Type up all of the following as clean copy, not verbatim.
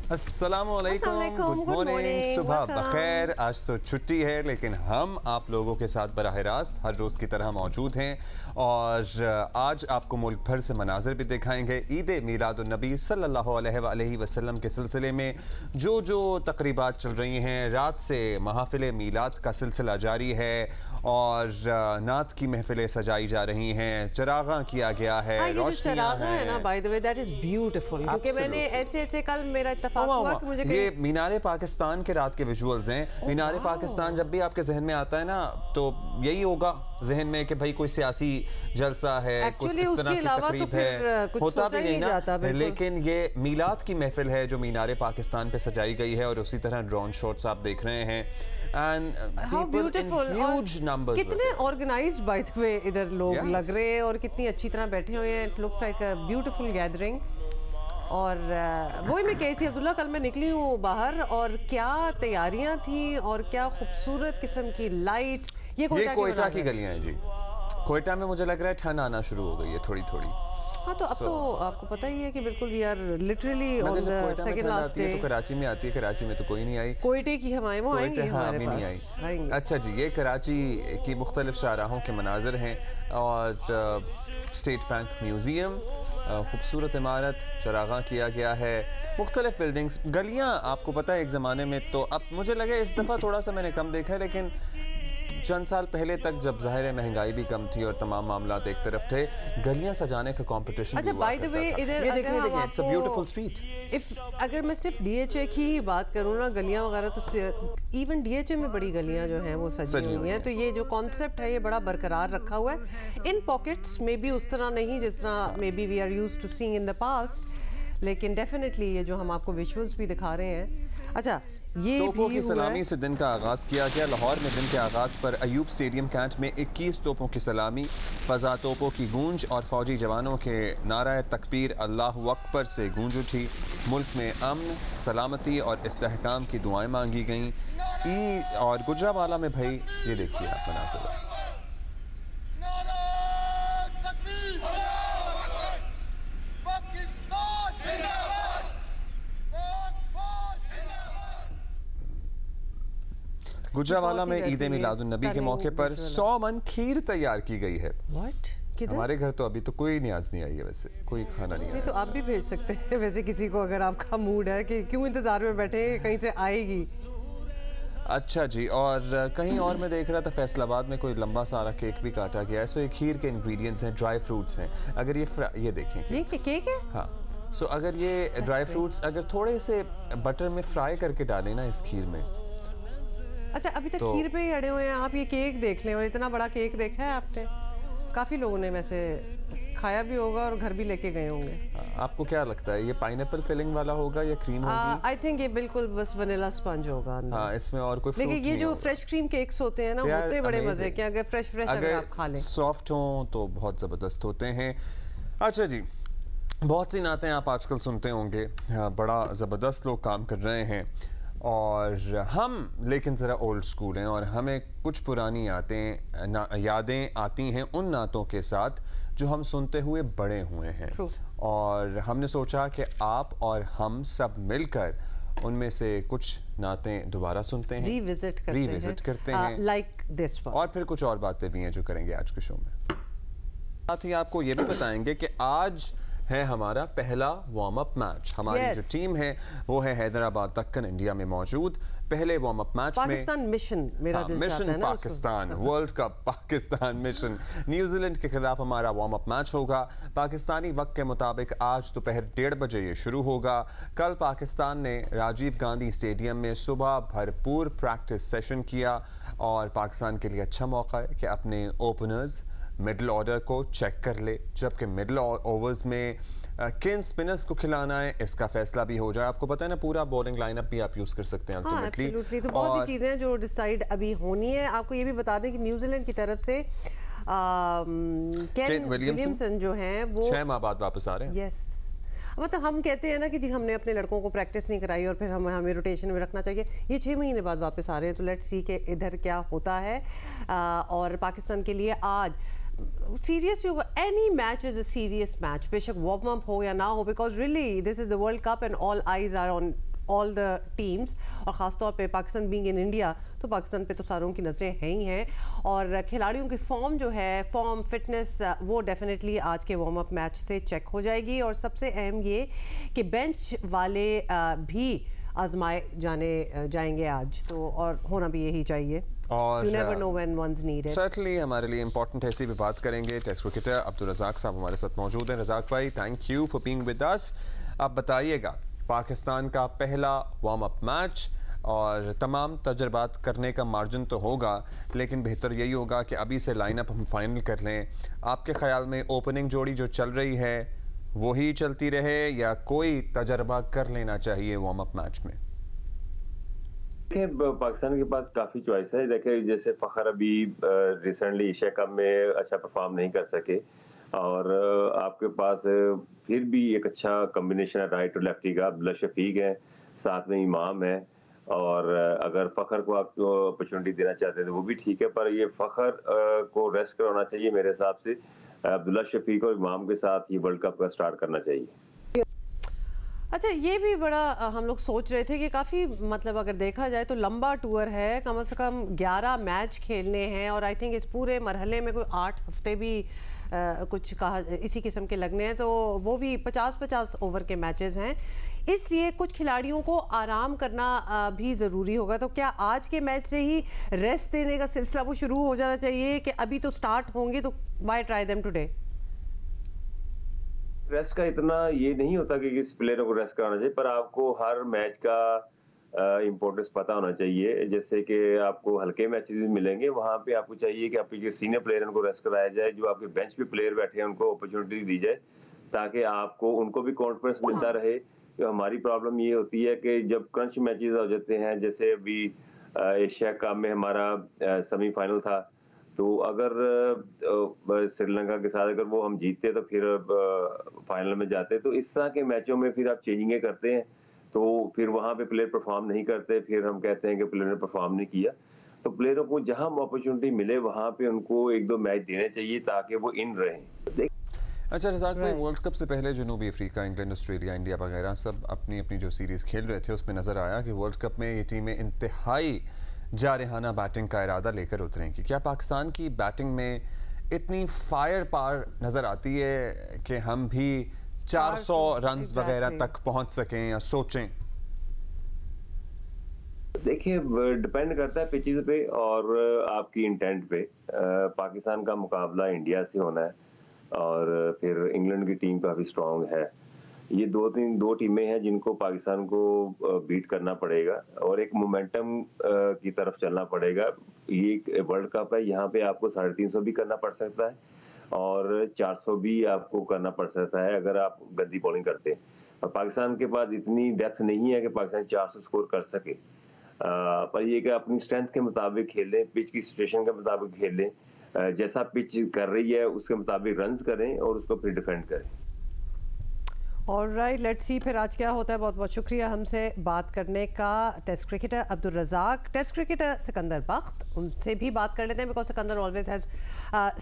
अस्सलामुअलैकुम, good morning, सुबह बखैर। आज तो छुट्टी है लेकिन हम आप लोगों के साथ बराह रास्त हर रोज़ की तरह मौजूद हैं और आज आपको मुल्क भर से मनाज़र भी दिखाएंगे। ईद मीलादुन्नबी सल्लल्लाहु अलैहि वसल्लम के सिलसिले में जो तकरीबात चल रही हैं, रात से महफिल मीलाद का सिलसिला जारी है और नात की महफिलें सजाई जा रही हैं, चरागा किया गया है, रोशनियां हैं ना। By the way that is beautiful, क्योंकि मैंने ऐसे कल मेरा इत्तेफाक हुआ कि मुझे ये मीनारे पाकिस्तान के रात के विजुअल्स हैं। मीनारे पाकिस्तान जब भी आपके जहन में आता है ना तो यही होगा जहन में कि भाई कोई सियासी जलसा है, कुछ इस तरह की तकरीब है, होता भी नहीं ना। लेकिन ये मीलाद की महफिल है जो मीनारे पाकिस्तान पे सजाई गई है और उसी तरह ड्रोन शॉट्स आप देख रहे हैं and people in huge numbers. कितने ऑर्गेनाइज्ड बाय द वे इधर लोग लग रहे हैं और कितनी अच्छी तरह बैठे हुए हैं। It looks like a beautiful gathering. और वही मैं कही थी अब्दुल्ला, कल मैं निकली हूँ बाहर और क्या तैयारियां थी और क्या खूबसूरत किस्म की लाइट्स। ये कोयटा की गलियां हैं जी। कोयटा में मुझे लग रहा है ठंड आना शुरू हो गई है थोड़ी थोड़ी। हाँ, तो अब तो आपको पता ही है कि बिल्कुल we are literally on the second last day. तो कराची में आती है, कराची में तो कोई नहीं आई। कोयटे की हवाएं वो आएंगी हमारे पास। नहीं आई। अच्छा जी, ये कराची की मुख्तलिफ शाहराहों के मनाजर हैं और स्टेट बैंक म्यूजियम, खूबसूरत इमारत, चरागा किया गया है, मुख्तलिफ बिल्डिंग्स, गलियाँ। आपको पता है एक ज़माने में तो, अब मुझे लगे इस दफ़ा थोड़ा सा मैंने कम देखा है, लेकिन चंद साल पहले तक जब ज़ाहिर है महंगाई भी कम थी और तमाम मामलात एक तरफ थे, गलियां सजाने का कंपटीशन भी हुआ बाय द वे इधर इट्स अ ब्यूटीफुल स्ट्रीट। अगर मैं सिर्फ डीएचए की ही बात करूँ ना, गलियां वगैरह, तो इवन डीएचए में बड़ी गलियां जो हैं वो सजी हुई हैं। तो ये जो कॉन्सेप्ट है ये बड़ा बरकरार रखा हुआ है। इन पॉकेट्स में भी उस तरह नहीं जिस तरह maybe we are used to seeing in the past, लेकिन डेफिनेटली ये जो हम आपको विजुअल्स भी दिखा रहे हैं। अच्छा, ये तोपों की सलामी से दिन का आगाज़ किया गया। लाहौर में दिन के आगाज़ पर अयूब स्टेडियम कैंट में 21 तोपों की सलामी, फ़ज़ा तोपों की गूंज और फ़ौजी जवानों के नारा तकबीर अल्लाहु अकबर से गूंज उठी। मुल्क में अमन, सलामती और इस्तेहकाम की दुआएं मांगी गईं। और गुजरावाला में भाई ये देखिए आप मनाज़िर। गुजरावाला में ईद मिलादुन्नबी के मौके पर 100 मन खीर तैयार की गई है। हमारे घर तो अभी तो कोई न्याज नहीं आई है, वैसे कोई खाना नहीं आया। तो आप भी भेज सकते हैं वैसे किसी को, अगर आपका मूड है कि क्यों इंतजार में बैठे, कहीं से आएगी। अच्छा जी, और कहीं और मैं देख रहा था फैसलाबाद में कोई लंबा सारा केक भी काटा गया है। सो ये खीर के इंग्रेडिएंट्स हैं, ड्राई फ्रूट्स हैं। अगर ये देखें, ये केक है। हाँ, सो अगर ये ड्राई फ्रूट्स अगर थोड़े से बटर में फ्राई करके डालें ना इस खीर में। अच्छा, अभी तक खीर पे ही अड़े हुए हैं आप। ये केक देख लें, और इतना बड़ा केक देखा है आपने? काफ़ी लोगों ने वैसे खाया भी होगा और घर भी लेके गए होंगे। आपको क्या लगता है ये पाइनएप्पल फिलिंग वाला होगा या क्रीम होगी? आई थिंक ये बिल्कुल बस वनीला स्पंज होगा। हाँ, इसमें और कोई फ्रूट नहीं। लेकिन ये जो फ्रेश क्रीम केक्स होते हैं ना, होते बड़े मजे के। अगर फ्रेश अगर आप खा लें, सॉफ्ट हों तो बहुत ज़बरदस्त होते हैं। अच्छा जी, बहुत सी नातें आप आजकल सुनते होंगे, बड़ा ज़बरदस्त लोग काम कर रहे हैं और हम लेकिन ज़रा ओल्ड स्कूल हैं और हमें कुछ पुरानी यादें आती हैं उन नातों के साथ जो हम सुनते हुए बड़े हुए हैं। और हमने सोचा कि आप और हम सब मिलकर उनमें से कुछ नातें दोबारा सुनते हैं, रीविजिट करते हैं लाइक दिस, और फिर कुछ और बातें भी हैं जो करेंगे आज के शो में। साथ ही आपको ये भी बताएंगे कि आज है हमारा पहला वार्म अप मैच। हमारी जो टीम है वो है हैदराबाद दक्कन इंडिया में मौजूद। पहले वार्म अप मैच में पाकिस्तान मिशन, मेरा दिल मिशन चाहता है ना Pakistan, world cup Pakistan mission, New Zealand के खिलाफ हमारा वार्म अप मैच होगा। पाकिस्तानी वक्त के मुताबिक आज दोपहर 1:30 बजे ये शुरू होगा। कल पाकिस्तान ने राजीव गांधी स्टेडियम में सुबह भरपूर प्रैक्टिस सेशन किया और पाकिस्तान के लिए अच्छा मौका है कि अपने ओपनर्स मिडिल ऑर्डर को चेक कर ले, जबकि मिडिल ओवर्स में किन स्पिनर्स को खिलाना है इसका फैसला भी हो जाए। आपको पता है ना, पूरा बॉलिंग लाइनअप भी आप यूज कर सकते हैं अल्टीमेटली। तो बहुत सी चीजें जो डिसाइड अभी होनी है। आपको ये भी बता दें कि न्यूजीलैंड की तरफ से केन विलियमसन जो हैं वो 6 माह बाद वापस आ रहे हैं। यस, मतलब हम कहते हैं ना कि जी हमने अपने लड़कों को प्रैक्टिस नहीं कराई और फिर हमें रोटेशन में रखना चाहिए। ये 6 महीने बाद वापस आ रहे हैं, तो लेट्स सी के इधर क्या होता है। और पाकिस्तान के लिए आज सीरियस होगा। Any match is a serious match, बेशक वार्म अप हो या ना हो, because really this is the world cup and all eyes are on all the teams, और ख़ासतौर पे पाकिस्तान बीइंग इन इंडिया, तो पाकिस्तान पे तो सारों की नज़रें हैं ही हैं, और खिलाड़ियों की फॉर्म जो है, फॉर्म फिटनेस, वो डेफिनेटली आज के वार्म अप मैच से चेक हो जाएगी। और सबसे अहम ये कि बेंच वाले भी आजमाए जाएंगे आज, तो और होना भी यही चाहिए। और you never know when one's needed. certainly हमारे लिए इम्पोर्टेंट है, इसी पे बात करेंगे। टेस्ट क्रिकेटर अब्दुल रज़ाक साहब हमारे साथ मौजूद हैं। रज़ाक भाई, thank you for being with us. अब बताइएगा, पाकिस्तान का पहला वार्म अप मैच, और तमाम तजर्बात करने का मार्जिन तो होगा, लेकिन बेहतर यही होगा कि अभी से लाइनअप हम फाइनल कर लें। आपके ख्याल में ओपनिंग जोड़ी जो चल रही है वही चलती रहे, या कोई तजर्बा कर लेना चाहिए वार्म अप मैच में? देखिए, पाकिस्तान के पास काफ़ी चॉइस है। देखिए, जैसे फ़खर अभी रिसेंटली एशिया कप में अच्छा परफॉर्म नहीं कर सके, और आपके पास फिर भी एक अच्छा कॉम्बिनेशन है राइट और लेफ्टी का। अब्दुल्ला शफीक है, साथ में इमाम है, और अगर फ़खर को आप अपॉर्चुनिटी देना चाहते हैं तो वो भी ठीक है, पर ये फ़खर को रेस्ट करवाना चाहिए मेरे हिसाब से। अब्दुल्ला शफीक और इमाम के साथ ये वर्ल्ड कप का स्टार्ट करना चाहिए। अच्छा, ये भी बड़ा हम लोग सोच रहे थे कि काफ़ी, मतलब अगर देखा जाए तो लंबा टूर है, कम से कम 11 मैच खेलने हैं, और आई थिंक इस पूरे मरहले में कोई 8 हफ्ते भी कुछ कहा इसी किस्म के लगने हैं, तो वो भी 50-50 ओवर के मैचेस हैं, इसलिए कुछ खिलाड़ियों को आराम करना भी ज़रूरी होगा। तो क्या आज के मैच से ही रेस्ट देने का सिलसिला वो शुरू हो जाना चाहिए, कि अभी तो स्टार्ट होंगे तो why try them today? Rest का इतना ये नहीं होता कि किस प्लेयर को रेस्ट कराना चाहिए, पर आपको हर मैच का इम्पोर्टेंस पता होना चाहिए। जैसे कि आपको हल्के मैचेस मिलेंगे, वहाँ पे आपको चाहिए कि आपके जो सीनियर प्लेयर हैं उनको रेस्ट कराया जाए, जो आपके बेंच पे प्लेयर बैठे हैं उनको अपॉर्चुनिटी दी जाए, ताकि आपको उनको भी कॉन्फिडेंस मिलता रहे। तो हमारी प्रॉब्लम ये होती है कि जब क्रंच मैचेस हो जाते हैं, जैसे अभी एशिया कप में हमारा सेमीफाइनल था, तो अगर श्रीलंका के साथ अगर वो हम जीतते तो फिर फाइनल में जाते, तो इस तरह के मैचों में फिर आप चेंजिंगें करते हैं, तो फिर वहाँ पे प्लेयर परफॉर्म नहीं करते, फिर हम कहते हैं कि प्लेयर ने परफॉर्म नहीं किया। तो प्लेयरों को जहाँ अपॉर्चुनिटी मिले वहाँ पे उनको 1-2 मैच देने चाहिए ताकि वो इन रहें। अच्छा रज़ाक भाई, वर्ल्ड कप से पहले जनूबी अफ्रीका, इंग्लैंड, ऑस्ट्रेलिया, इंडिया वगैरह सब अपनी अपनी जो सीरीज़ खेल रहे थे, उसमें नज़र आया कि वर्ल्ड कप में ये टीमें इंतहाई जारहाना बैटिंग का इरादा लेकर उतरेंगी। क्या पाकिस्तान की बैटिंग में इतनी फायर पावर नज़र आती है कि हम भी 400 रन्स वगैरह तक पहुंच सकें, या सोचें? देखिए, डिपेंड करता है पिचेस पे और आपकी इंटेंट पे। पाकिस्तान का मुकाबला इंडिया से होना है, और फिर इंग्लैंड की टीम काफ़ी स्ट्रांग है। ये दो टीमें हैं जिनको पाकिस्तान को बीट करना पड़ेगा, और एक मोमेंटम की तरफ चलना पड़ेगा। ये वर्ल्ड कप है, यहाँ पे आपको 350 भी करना पड़ सकता है, और 400 भी आपको करना पड़ सकता है अगर आप गंदी बॉलिंग करते हैं। और पाकिस्तान के पास इतनी डेप्थ नहीं है कि पाकिस्तान 400 स्कोर कर सके, पर ये कि अपनी स्ट्रेंथ के मुताबिक खेलें, पिच की सिचुएशन के मुताबिक खेलें, जैसा पिच कर रही है उसके मुताबिक रन्स करें और उसको फिर डिफेंड करें। ऑलराइट, लेट्स सी फिर आज क्या होता है। बहुत बहुत शुक्रिया हमसे बात करने का test cricketer Abdul Razzaq. Test cricketer Sikandar Bakht, उनसे भी बात कर लेते हैं, because Sikandar always has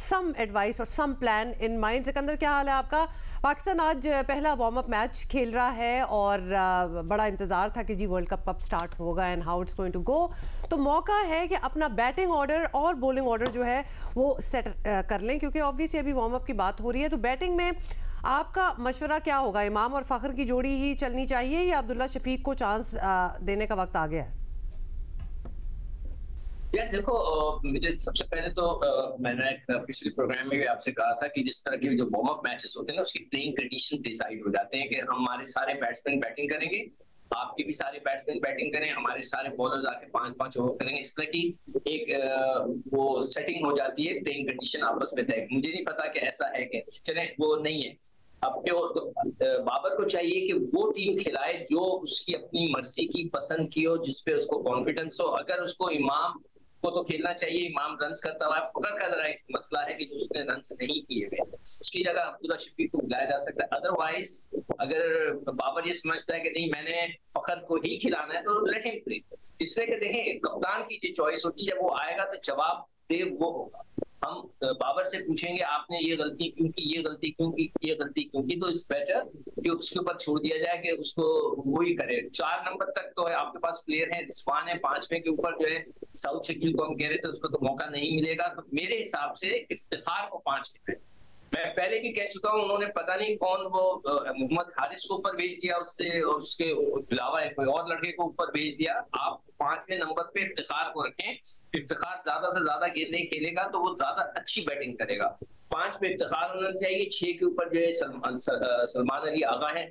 some advice और some plan in mind. Sikandar, क्या हाल है आपका? पाकिस्तान आज पहला वार्म अप मैच खेल रहा है, और बड़ा इंतज़ार था कि जी वर्ल्ड कप कब स्टार्ट होगा and how it's going to go. तो मौका है कि अपना बैटिंग ऑर्डर और बॉलिंग ऑर्डर जो है वो सेट कर लें, क्योंकि ऑब्वियसली अभी वार्म अप की बात हो रही है। तो बैटिंग में आपका मशवरा क्या होगा? इमाम और फ़खर की जोड़ी ही चलनी चाहिए, या अब्दुल्ला शफीक को चांस देने का वक्त आ गया है? यार देखो, मुझे सबसे पहले तो मैंने पिछले प्रोग्राम में भी आपसे कहा था कि जिस तरह के जो वार्म अप मैचेस होते हैं ना, उसकी प्लेइंग कंडीशन डिसाइड हो जाते हैं कि हमारे सारे बैट्समैन बैटिंग करेंगे, आपके भी सारे बैट्समैन बैटिंग करें, हमारे सारे बॉलर्स आके 5-5 ओवर करेंगे। इस तरह की एक वो सेटिंग हो जाती है, प्लेइंग कंडीशन आपस में तय। मुझे नहीं पता कि ऐसा है कि चले वो नहीं है। अब बाबर को चाहिए कि वो टीम खिलाए जो उसकी अपनी मर्जी की, पसंद की हो, जिसपे उसको कॉन्फिडेंस हो। अगर उसको इमाम को तो खेलना चाहिए, इमाम रन्स करता हुआ। फ़खर का जरा एक मसला है कि जो उसने रन्स नहीं किए हुए, उसकी जगह अब्दुल्ला शफीक को बुलाया जा सकता है। अदरवाइज अगर बाबर ये समझता है कि नहीं मैंने फ़खर को ही खिलाना है, तो लेट हिम प्ले। इसलिए कि देखें, कप्तान की जो चॉइस होती है, जब वो आएगा तो जवाब दे वो होगा। हम बाबर से पूछेंगे आपने ये गलती क्यों की, ये गलती क्यों की, ये गलती क्यों की, तो इस बेटर कि उसके ऊपर छोड़ दिया जाए कि उसको वो ही करे। 4 नंबर तक तो है आपके पास प्लेयर है, रिजवान है, 5वें के ऊपर जो है साउथ शकील को हम कह रहे थे उसको तो मौका नहीं मिलेगा। तो मेरे हिसाब से इफ्तिखार को 5 है। मैं पहले भी कह चुका हूं, उन्होंने पता नहीं कौन वो मोहम्मद हारिस को ऊपर भेज दिया, उससे उसके अलावा कोई और लड़के को ऊपर भेज दिया। आप 5वें नंबर पे इफ्तिखार को रखें। इफ्तिखार ज्यादा से ज्यादा गेंदें खेलेगा तो वो ज्यादा अच्छी बैटिंग करेगा। 5 पे इफ्तिखार होना चाहिए। 6 के ऊपर जो है सलमान अली आगा है,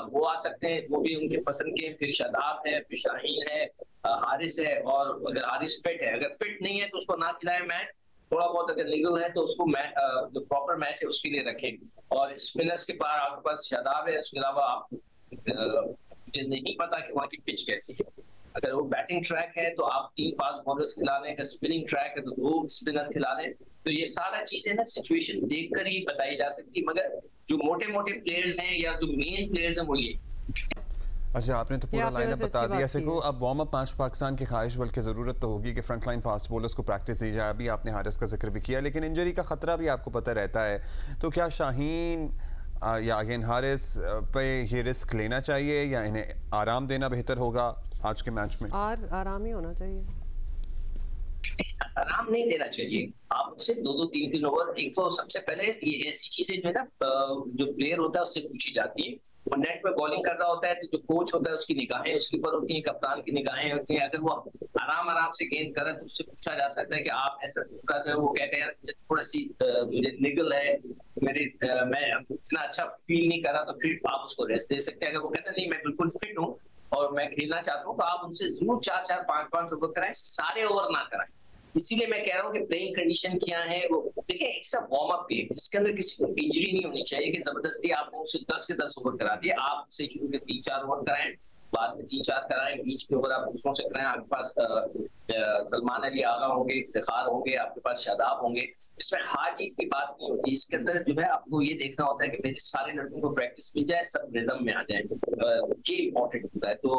वो आ सकते हैं, वो भी उनके पसंद के। फिर शादाब है, फिर शाहीन है, हारिस है। और अगर हारिस फिट है, अगर फिट नहीं है तो उसको ना खिलाए मैच। थोड़ा बहुत अगर निगल है तो उसको जो प्रॉपर मैच है उसके लिए रखें। और स्पिनर्स के पास आपके पास शादाब है, उसके अलावा आप मुझे नहीं पता कि वहाँ की पिच कैसी है। अगर वो बैटिंग ट्रैक है तो आप 3 फास्ट बॉलर्स खिला लें, अगर स्पिनिंग ट्रैक है तो 2 स्पिनर खिला लें। तो ये सारा चीजें ना सिचुएशन देखकर ही बताई जा सकती है। मगर जो मोटे मोटे प्लेयर्स हैं या जो मेन प्लेयर्स हैं वो ये। अच्छा, आपने तो पूरा लाइनअप बता दिया ऐसे को। अब वार्म अप मैच पाकिस्तान की ख्वाहिश बल्कि ज़रूरत तो होगी कि फ्रंट लाइन फास्ट बॉलर्स को प्रैक्टिस दी जाए। अभी आपने हारिस का जिक्र भी किया, लेकिन इंजरी का खतरा भी आपको पता रहता है। तो क्या शाहीन या अगेन हारिस पे ये रिस्क लेना चाहिए या इन्हें आराम देना बेहतर होगा आज के मैच में? आराम ही होना चाहिए। आराम नहीं देना चाहिए। आप उससे 2-2, 3-3 ओवर। एक तो सबसे पहले ये ऐसी चीजें जो है ना, जो प्लेयर होता है उससे पूछी जाती है। वो नेट पे बॉलिंग कर रहा होता है तो जो कोच होता है उसकी निगाहें उसके ऊपर होती हैं, कप्तान की निगाहें होती हैं। अगर वो आराम से गेंद करे तो उससे पूछा जा सकता है कि आप ऐसा कर रहे हो। वो कहते हैं यार थोड़ा सी मुझे निगल है, मैं इतना अच्छा फील नहीं कर रहा, तो फिर आप उसको रेस्ट दे सकते हैं। अगर वो कहते हैं नहीं मैं बिल्कुल फिट हूँ और मैं खेलना चाहता हूँ, तो आप उनसे जरूर 4-4, 5-5 ओवर कराएं, सारे ओवर ना कराएं। इसीलिए मैं कह रहा हूँ कि प्लेइंग कंडीशन क्या है वो देखिए। एक सा वार्म अप गेम, इसके अंदर किसी को इंजरी नहीं होनी चाहिए कि जबरदस्ती आपने उसे 10 के 10 ओवर करा दिए। आप उसे 3-4 ओवर कराएं, बाद में 3-4 कराएं, बीच के ओवर आप दूसरों से कराएं। आपके पास सलमान अली आगा होंगे, इफ्तिखार होंगे, आपके पास शादाब होंगे। इसमें हार जीत की बात नहीं होती। इसके अंदर जो है आपको ये देखना होता है कि मेरे सारे लड़कों को प्रैक्टिस मिल जाए, सब रिदम में आ जाए, ये इंपॉर्टेंट होता है। तो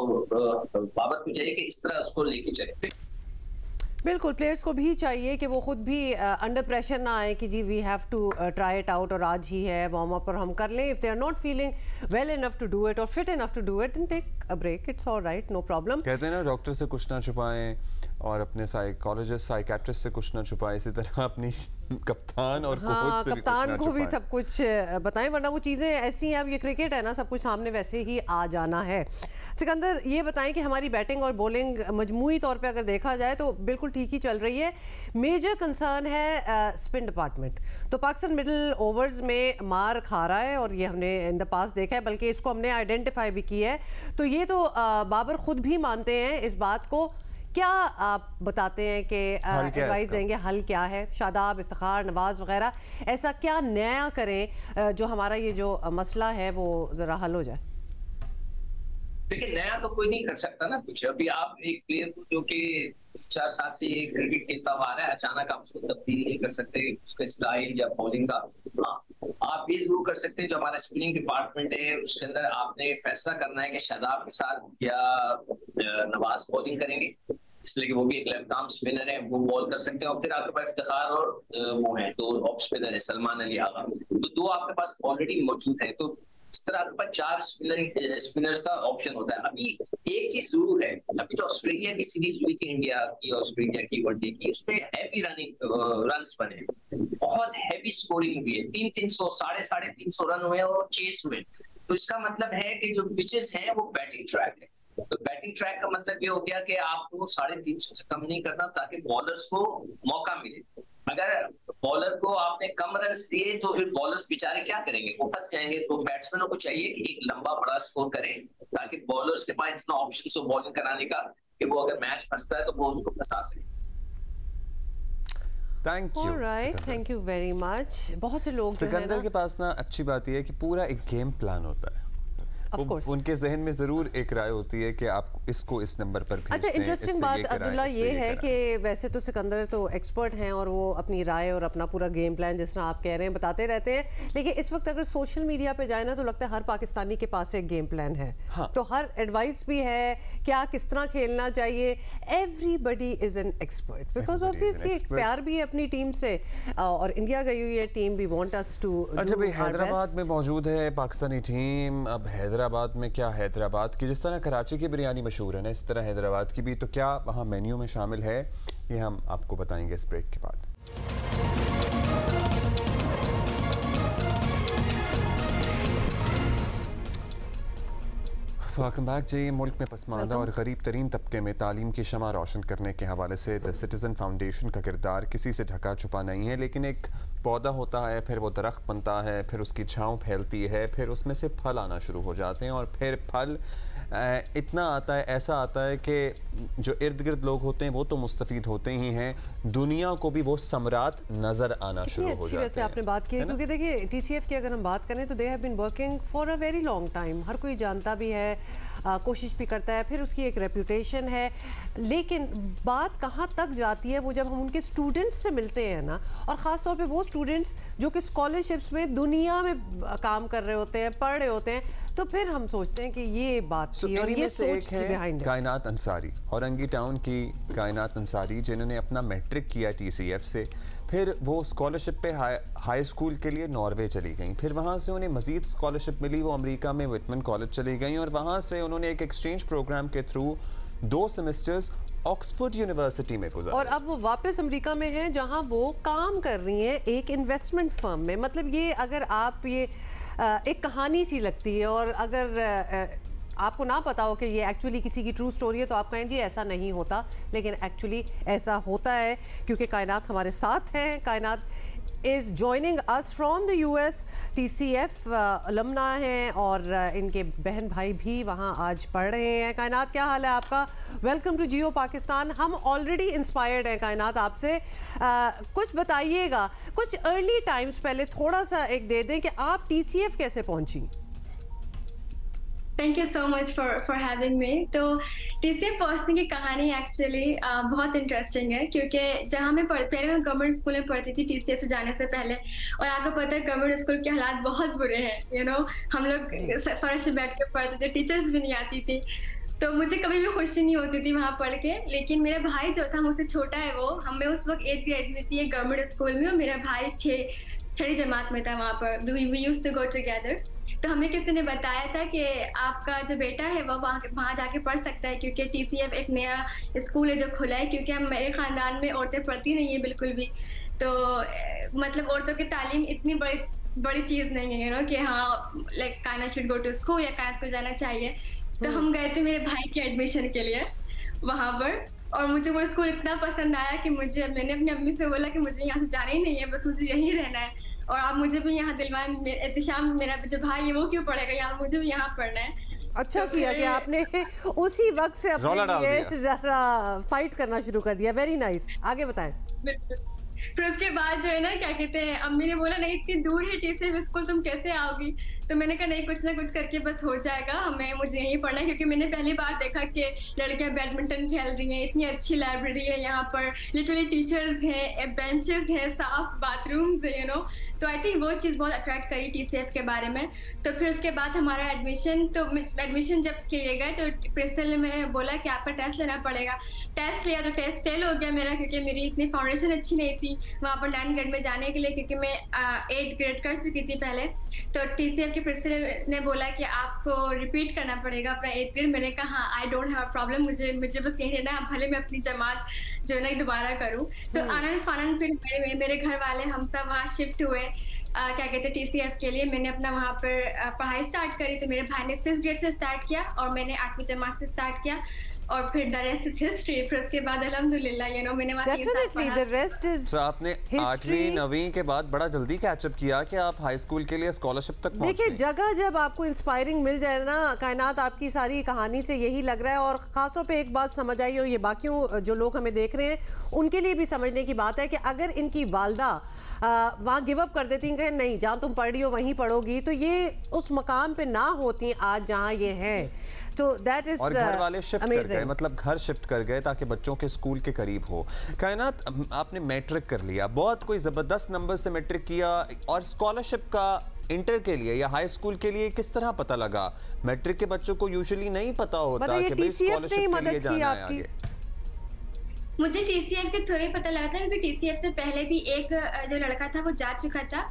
बाबर को चाहिए कि इस तरह उसको लेके चले। बिल्कुल, प्लेयर्स को भी चाहिए कि वो खुद भी अंडर प्रेशर ना आए कि जी we have to try it out और आज ही है वार्म अप और हम कर लें। If they are not feeling well enough to do it और fit enough to do it, then take a break, it's alright, no problem. कहते हैं ना डॉक्टर से कुछ ना छुपाएं और अपने साइकोलॉजिस्ट साइकेट्रिस्ट से कुछ ना छुपाएं, इसी तरह अपनी कप्तान और कोच से कप्तान को भी सब कुछ बताएं, वरना वो चीज़ें ऐसी हैं। अब ये क्रिकेट है ना, सब कुछ सामने वैसे ही आ जाना है। सिकंदर, ये बताएं कि हमारी बैटिंग और बॉलिंग मजमूई तौर पे अगर देखा जाए तो बिल्कुल ठीक ही चल रही है। मेजर कंसर्न है स्पिन डिपार्टमेंट। तो पाकिस्तान मिडिल ओवर्स में मार खा रहा है और ये हमने इन द पास देखा है, बल्कि इसको हमने आइडेंटिफाई भी किया है। तो ये तो बाबर खुद भी मानते हैं इस बात को। क्या आप बताते हैं कि एडवाइस देंगे, हल क्या है? शादाब, इफ्तिखार, नवाज वगैरह ऐसा क्या नया करें जो हमारा ये जो मसला है वो जरा हल हो जाए? देखिए, नया तो कोई नहीं कर सकता ना कुछ। अभी आप एक प्लेयर को जो कि 4 साल से क्रिकेट खेलता हुआ आ रहा है, अचानक आप उसको तब्दील नहीं कर सकते उसके स्टाइल या बॉलिंग का। आप ये जरूर कर सकते हैं, जो हमारा स्पिनिंग डिपार्टमेंट है उसके अंदर आपने फैसला करना है कि शादाब के साथ या नवाज बॉलिंग करेंगे, इसलिए कि वो भी एक लेफ्ट आर्म स्पिनर है, वो बॉल कर सकते हैं। और फिर आपके पास इफ्तिखार और वो है 2 ऑफ स्पिनर है, सलमान अली आगा, तो 2 आपके पास ऑलरेडी मौजूद है। तो इस तरह आपके पास 4 स्पिनर्स का ऑप्शन होता है। अभी एक चीज जरूर है, अभी जो ऑस्ट्रेलिया की सीरीज हुई थी, इंडिया की ऑस्ट्रेलिया की वनडे की, उसमें हैवी रन्स बने, बहुत हैवी स्कोरिंग हुई है, 300, 350 रन हुए और चेस हुए। तो इसका मतलब है कि जो पिचेस हैं वो बैटिंग ट्रैक है। तो बैटिंग ट्रैक का मतलब ये हो गया कि आपको 350 से कम नहीं करना ताकि बॉलर्स को मौका मिले। अगर बॉलर को आपने कम रन दिए तो फिर बॉलर्स बेचारे क्या करेंगे, वो फंस जाएंगे। तो बैट्समैनों को चाहिए कि एक लंबा बड़ा स्कोर करें ताकि बॉलर्स के पास इतना ऑप्शन हो बॉलिंग कराने का कि वो अगर मैच फंसता है तो वो उसको फंसा सके। Thank you very much. बहुत से लोग सिकंदर के पास ना अच्छी बात यह है कि पूरा एक गेम प्लान होता है। उनके जहन में जरूर एक राय होती है कि आप इसको इस नंबर पर भेज अच्छा, दें। इंटरेस्टिंग बात अब्दुल्ला ये है कि वैसे तो सिकंदर तो एक्सपर्ट हैं और वो अपनी राय और अपना पूरा गेम प्लान जिस तरह आप कह रहे हैं बताते रहते हैं, लेकिन इस वक्त अगर सोशल मीडिया पे जाए ना तो लगता है हर पाकिस्तानी के पास एक गेम प्लान है। हाँ। तो हर एडवाइस भी है क्या किस तरह खेलना चाहिए। Everybody is an expert because obviously एक प्यार भी है अपनी टीम से और इंडिया गई हुई है टीम, वी वांट अस टू। अच्छा भाई, हैदराबाद में मौजूद है पाकिस्तानी टीम। अब हैदराबाद में क्या, हैदराबाद की जिस तरह कराची की बिरयानी मशहूर है ना, इस तरह हैदराबाद की भी, तो क्या वहाँ मेन्यू में शामिल है, ये हम आपको बताएंगे इस ब्रेक के बाद। वेलकम बैक जी। मुल्क में पसमानदा और गरीब तरीन तबके में तालीम की शमा रोशन करने के हवाले से द सिटीज़न फाउंडेशन का किरदार किसी से ढका छुपा नहीं है, लेकिन एक पौधा होता है, फिर वो दरख्त बनता है, फिर उसकी छाँव फैलती है, फिर उसमें से फल आना शुरू हो जाते हैं और फिर फल इतना आता है, ऐसा आता है कि जो इर्द गिर्द लोग होते हैं वो तो मुस्तफ़ीद होते ही हैं, दुनिया को भी वो सम्राट नज़र आना शुरू हो जाते हैं। वैसे आपने बात की है क्योंकि देखिए TCF की अगर हम बात करें तो they have been working for a very long time, हर कोई जानता भी है, कोशिश भी करता है, फिर उसकी एक रेपुटेशन है, लेकिन बात कहाँ तक जाती है वो जब हम उनके स्टूडेंट्स से मिलते हैं ना, और ख़ास तौर पे वो स्टूडेंट्स जो कि स्कॉलरशिप्स में दुनिया में काम कर रहे होते हैं, पढ़ रहे होते हैं, तो फिर हम सोचते हैं कि ये बात थी और ये सोच थी बिहाइंड। कायनात अंसारी, औरंगी टाउन की कायनात अंसारी, जिन्होंने अपना मैट्रिक किया TCF से, फिर वो स्कॉलरशिप पे हाई स्कूल के लिए नॉर्वे चली गई, फिर वहाँ से उन्हें मज़ीद स्कॉलरशिप मिली, वो अमेरिका में विटमन कॉलेज चली गई और वहाँ से उन्होंने एक एक्सचेंज प्रोग्राम के थ्रू 2 सेमेस्टर्स ऑक्सफोर्ड यूनिवर्सिटी में गुजारा और अब वो वापस अमेरिका में हैं जहाँ वो काम कर रही हैं एक इन्वेस्टमेंट फर्म में। मतलब ये अगर आप ये एक कहानी सी लगती है और अगर आपको ना पता हो कि ये एक्चुअली किसी की ट्रू स्टोरी है तो आप कहें जी ऐसा नहीं होता, लेकिन एक्चुअली ऐसा होता है क्योंकि कायनात हमारे साथ हैं। कायनात is joining us from the US, TCF अलमना हैं और इनके बहन भाई भी वहाँ आज पढ़ रहे हैं। कायनात क्या हाल है आपका? वेलकम टू जियो पाकिस्तान। हम ऑलरेडी इंस्पायर्ड हैं कायनात आपसे, कुछ बताइएगा, कुछ अर्ली टाइम्स पहले थोड़ा सा एक दे दें कि आप TCF कैसे पहुँची। Thank you so much for having me. तो TCF पहुंचने की कहानी एक्चुअली बहुत इंटरेस्टिंग है क्योंकि जहां मैं पहले मैं गवर्नमेंट स्कूल में पढ़ती थी TCF से जाने से पहले, और आपको पता है गवर्नमेंट स्कूल के हालात बहुत बुरे हैं, हम लोग फर्श से बैठ कर पढ़ते थे, टीचर्स भी नहीं आती थी, तो मुझे कभी भी खुशी नहीं होती थी वहाँ पढ़ के। लेकिन मेरा भाई जो था मुझसे छोटा है, वो हमें उस वक्त 8th ग्रेड में थी गवर्नमेंट स्कूल में और मेरा भाई 6वीं जमात में था वहाँ पर। We used to go together. तो हमें किसी ने बताया था कि आपका जो बेटा है वो वहाँ जाके पढ़ सकता है क्योंकि TCF एक नया स्कूल है जो खुला है, क्योंकि हम मेरे ख़ानदान में औरतें पढ़ती नहीं है बिल्कुल भी, तो मतलब औरतों की तालीम इतनी बड़ी चीज़ नहीं है कि हाँ लाइक कायनात शुड गो टू स्कूल या कायनात को जाना चाहिए। तो हम गए थे मेरे भाई के एडमिशन के लिए वहाँ पर, और मुझे वो स्कूल इतना पसंद आया कि मैंने अपनी अम्मी से बोला कि मुझे यहाँ से जाना ही नहीं है, बस मुझे यहीं रहना है और आप मुझे भी यहाँ दिलवाएं। एहतिशाम मेरा जो भाई है वो क्यों पढ़ेगा यहाँ, मुझे भी यहाँ पढ़ना है। अच्छा तो किया कि आपने उसी वक्त से अपने लिए ज़रा फाइट करना शुरू कर दिया। वेरी नाइस, आगे बताएं। बिल्कुल। फिर उसके बाद जो है ना क्या कहते हैं, अम्मी ने बोला नहीं इतनी दूर है TCF स्कूल, तुम कैसे आओगी? तो मैंने कहा नहीं कुछ ना कुछ करके बस हो जाएगा, मुझे यहीं पढ़ना है, क्योंकि मैंने पहली बार देखा कि लड़कियां बैडमिंटन खेल रही हैं, इतनी अच्छी लाइब्रेरी है यहाँ पर, लिटरली टीचर्स हैं, बेंचेस हैं, साफ बाथरूम्स है, तो आई थिंक वो चीज़ बहुत अट्रैक्ट करी TCF के बारे में। तो फिर उसके बाद हमारा एडमिशन जब किए गए तो प्रिंसिपल ने मैंने बोला कि आपका टेस्ट लेना पड़ेगा। टेस्ट लिया तो टेस्ट फेल हो गया मेरा, क्योंकि मेरी इतनी फाउंडेशन अच्छी नहीं थी वहाँ पर 9th ग्रेड में जाने के लिए, क्योंकि मैं 8th ग्रेड कर चुकी थी पहले। तो TCF के प्रिंसिपल ने बोला कि आपको रिपीट करना पड़ेगा अपना 8th ग्रेड। मैंने कहा हाँ I don't have a problem, मुझे बस यही रहना है, भले मैं अपनी जमात जो है ना दोबारा करूँ। तो आनंद फानंद फिर मेरे घर वाले हम सब वहाँ शिफ्ट हुए क्या कहते हैं TCF के लिए। मैंने अपना वहाँ पर पढ़ाई स्टार्ट करी, तो मेरे भाई ने 6th ग्रेड से स्टार्ट किया और मैंने 8वीं जमात से स्टार्ट किया, और फिर द रेस्ट इज हिस्ट्री। फिर उसके बाद अल्हम्दुलिल्लाह मैंने वहाँ 3 साल पढ़ा। द रेस्ट इज आपने 8वीं 9वीं के बाद बड़ा जल्दी कैचअप किया कि आप हाई स्कूल के लिए स्कॉलरशिप तक पहुंच गए। देखिए जगह जब आपको इंस्पायरिंग मिल जाए ना, कायनात आपकी सारी कहानी से यही लग रहा है। और खासतौर पे एक बात समझ आई, और ये बाकियों जो लोग हमें देख रहे हैं उनके लिए भी समझने की बात है कि अगर इनकी वालदा वहाँ गिव अप कर देती हैं, नहीं जहाँ तुम पढ़ रही हो वहीं पढ़ोगी, तो ये उस मकाम पे ना होती आज जहाँ ये है। तो दैट इज और घर वाले शिफ्ट कर गए, मतलब घर शिफ्ट कर गए ताकि बच्चों के स्कूल के करीब हो। कायनात, आपने मैट्रिक कर लिया, बहुत कोई ज़बरदस्त नंबर से मैट्रिक किया, और स्कॉलरशिप का इंटर के लिए या हाई स्कूल के लिए किस तरह पता लगा? मैट्रिक के बच्चों को यूजुअली नहीं पता होता कि भाई स्कॉलरशिप के लिए जाना है आगे। मुझे टीसीएफ के थ्रू ही पता लगा था, क्योंकि टीसीएफ से पहले भी एक जो लड़का था वो जा चुका था।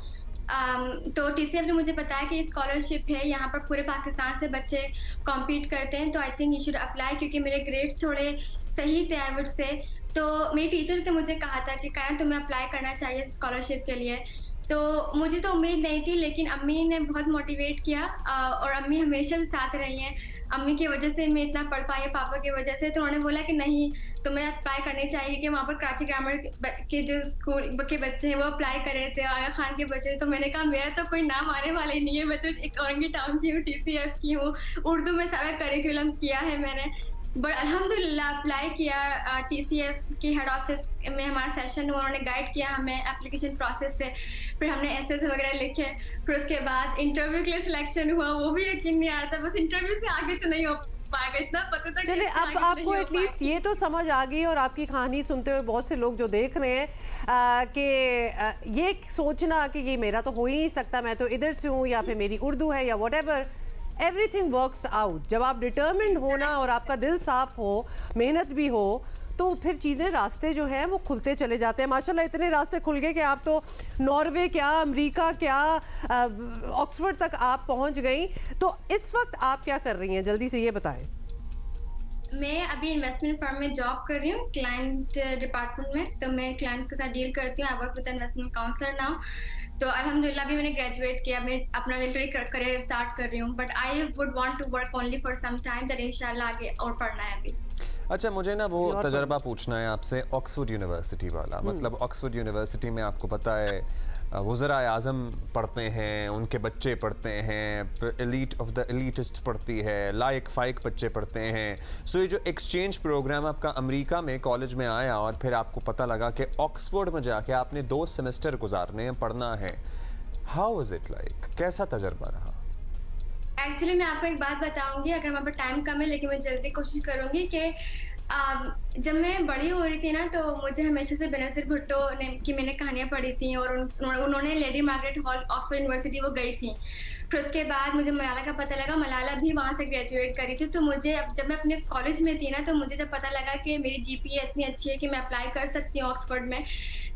तो टीसीएफ ने मुझे बताया कि स्कॉलरशिप है, यहाँ पर पूरे पाकिस्तान से बच्चे कॉम्पीट करते हैं, तो I think you should apply, क्योंकि मेरे ग्रेड्स थोड़े सही थे आई वुड से। तो मेरी टीचर ने मुझे कहा था कि कायन तुम्हें अप्लाई करना चाहिए स्कॉलरशिप के लिए। तो मुझे तो उम्मीद नहीं थी, लेकिन अम्मी ने बहुत मोटिवेट किया, और अम्मी हमेशा साथ रही हैं। अम्मी की वजह से मैं इतना पढ़ पाई, पापा की वजह से। तो उन्होंने बोला कि नहीं, तुम्हें अप्लाई करनी चाहिए, कि वहाँ पर कराची ग्रामर के जो स्कूल के बच्चे हैं वो अप्लाई कर रहे थे, आगा खान के बच्चे। तो मैंने कहा मेरा तो कोई नाम आने वाला ही नहीं है, मैं तो एक औरंगी टाउन की हूँ, टीसीएफ की हूँ, उर्दू में सारा करिकुलम किया है मैंने। बट अल्हम्दुलिल्लाह अप्लाई किया, टीसीएफ के हेड ऑफिस में हमारा सेशन हुआ, उन्होंने गाइड किया हमें एप्लीकेशन प्रोसेस से, फिर हमने एसेस वगैरह लिखे, फिर उसके बाद इंटरव्यू के लिए सिलेक्शन हुआ, वो भी यकीन नहीं आ रहा था, बस इंटरव्यू से आगे तो नहीं हो पाएगा, इतना पता था। चलिए, अब आपको एटलीस्ट ये तो समझ आ गई, और आपकी कहानी सुनते हुए बहुत से लोग जो देख रहे हैं कि ये सोचना कि ये मेरा तो हो ही नहीं सकता, मैं तो इधर से हूँ, या फिर मेरी उर्दू है, या व्हाटएवर, एवरीथिंग वर्क्स आउट। जब आप डिटर्मिन्ड होना और आपका दिल साफ हो, मेहनत भी हो, तो फिर चीज़ें, रास्ते जो हैं वो खुलते चले जाते हैं। माशाल्लाह इतने रास्ते खुल गए कि आप तो नॉर्वे क्या, अमेरिका क्या, ऑक्सफोर्ड तक आप पहुंच गई। तो इस वक्त आप क्या कर रही हैं, जल्दी से ये बताएं। मैं अभी इन्वेस्टमेंट फर्म में जॉब कर रही हूँ, क्लाइंट डिपार्टमेंट में। तो मैं क्लाइंट के साथ डील करती हूँ, I work with investment counselor now. तो अल्हम्दुलिल्लाह भी मैंने ग्रेजुएट किया, मैं अपना करियर स्टार्ट कर रही हूँ, but I would want to work only for some time, that इंशाल्लाह आगे और पढ़ना है अभी। अच्छा, मुझे ना वो तजर्बा पूछना है आपसे, ऑक्सफोर्ड यूनिवर्सिटी वाला। मतलब ऑक्सफोर्ड यूनिवर्सिटी में आपको पता है वज़राए आज़म पढ़ते हैं, उनके बच्चे पढ़ते हैं, एलीट ऑफ द एलीटिस्ट पढ़ती है, लायक फाइक बच्चे पढ़ते हैं। सो ये जो एक्सचेंज प्रोग्राम आपका अमेरिका में कॉलेज में आया, और फिर आपको पता लगा कि ऑक्सफोर्ड में जाके आपने 2 सेमेस्टर गुजारने हैं, पढ़ना है, हाउ वाज इट लाइक, कैसा तजर्बा रहा? एक्चुअली मैं आपको एक बात बताऊंगी, अगर हमारे पास टाइम कम है, लेकिन मैं जल्दी कोशिश करूंगी कि जब मैं बड़ी हो रही थी ना, तो मुझे हमेशा से बेनज़ीर भुट्टो की मैंने कहानियाँ पढ़ी थी, और उन्होंने lady Margaret hall Oxford university वो गई थी। फिर उसके बाद मुझे मलाला का पता लगा, मलाला भी वहाँ से ग्रेजुएट करी थी। तो मुझे जब मैं अपने कॉलेज में थी ना, तो मुझे जब पता लगा कि मेरी जीपीए इतनी अच्छी है कि मैं अप्लाई कर सकती हूँ ऑक्सफोर्ड में,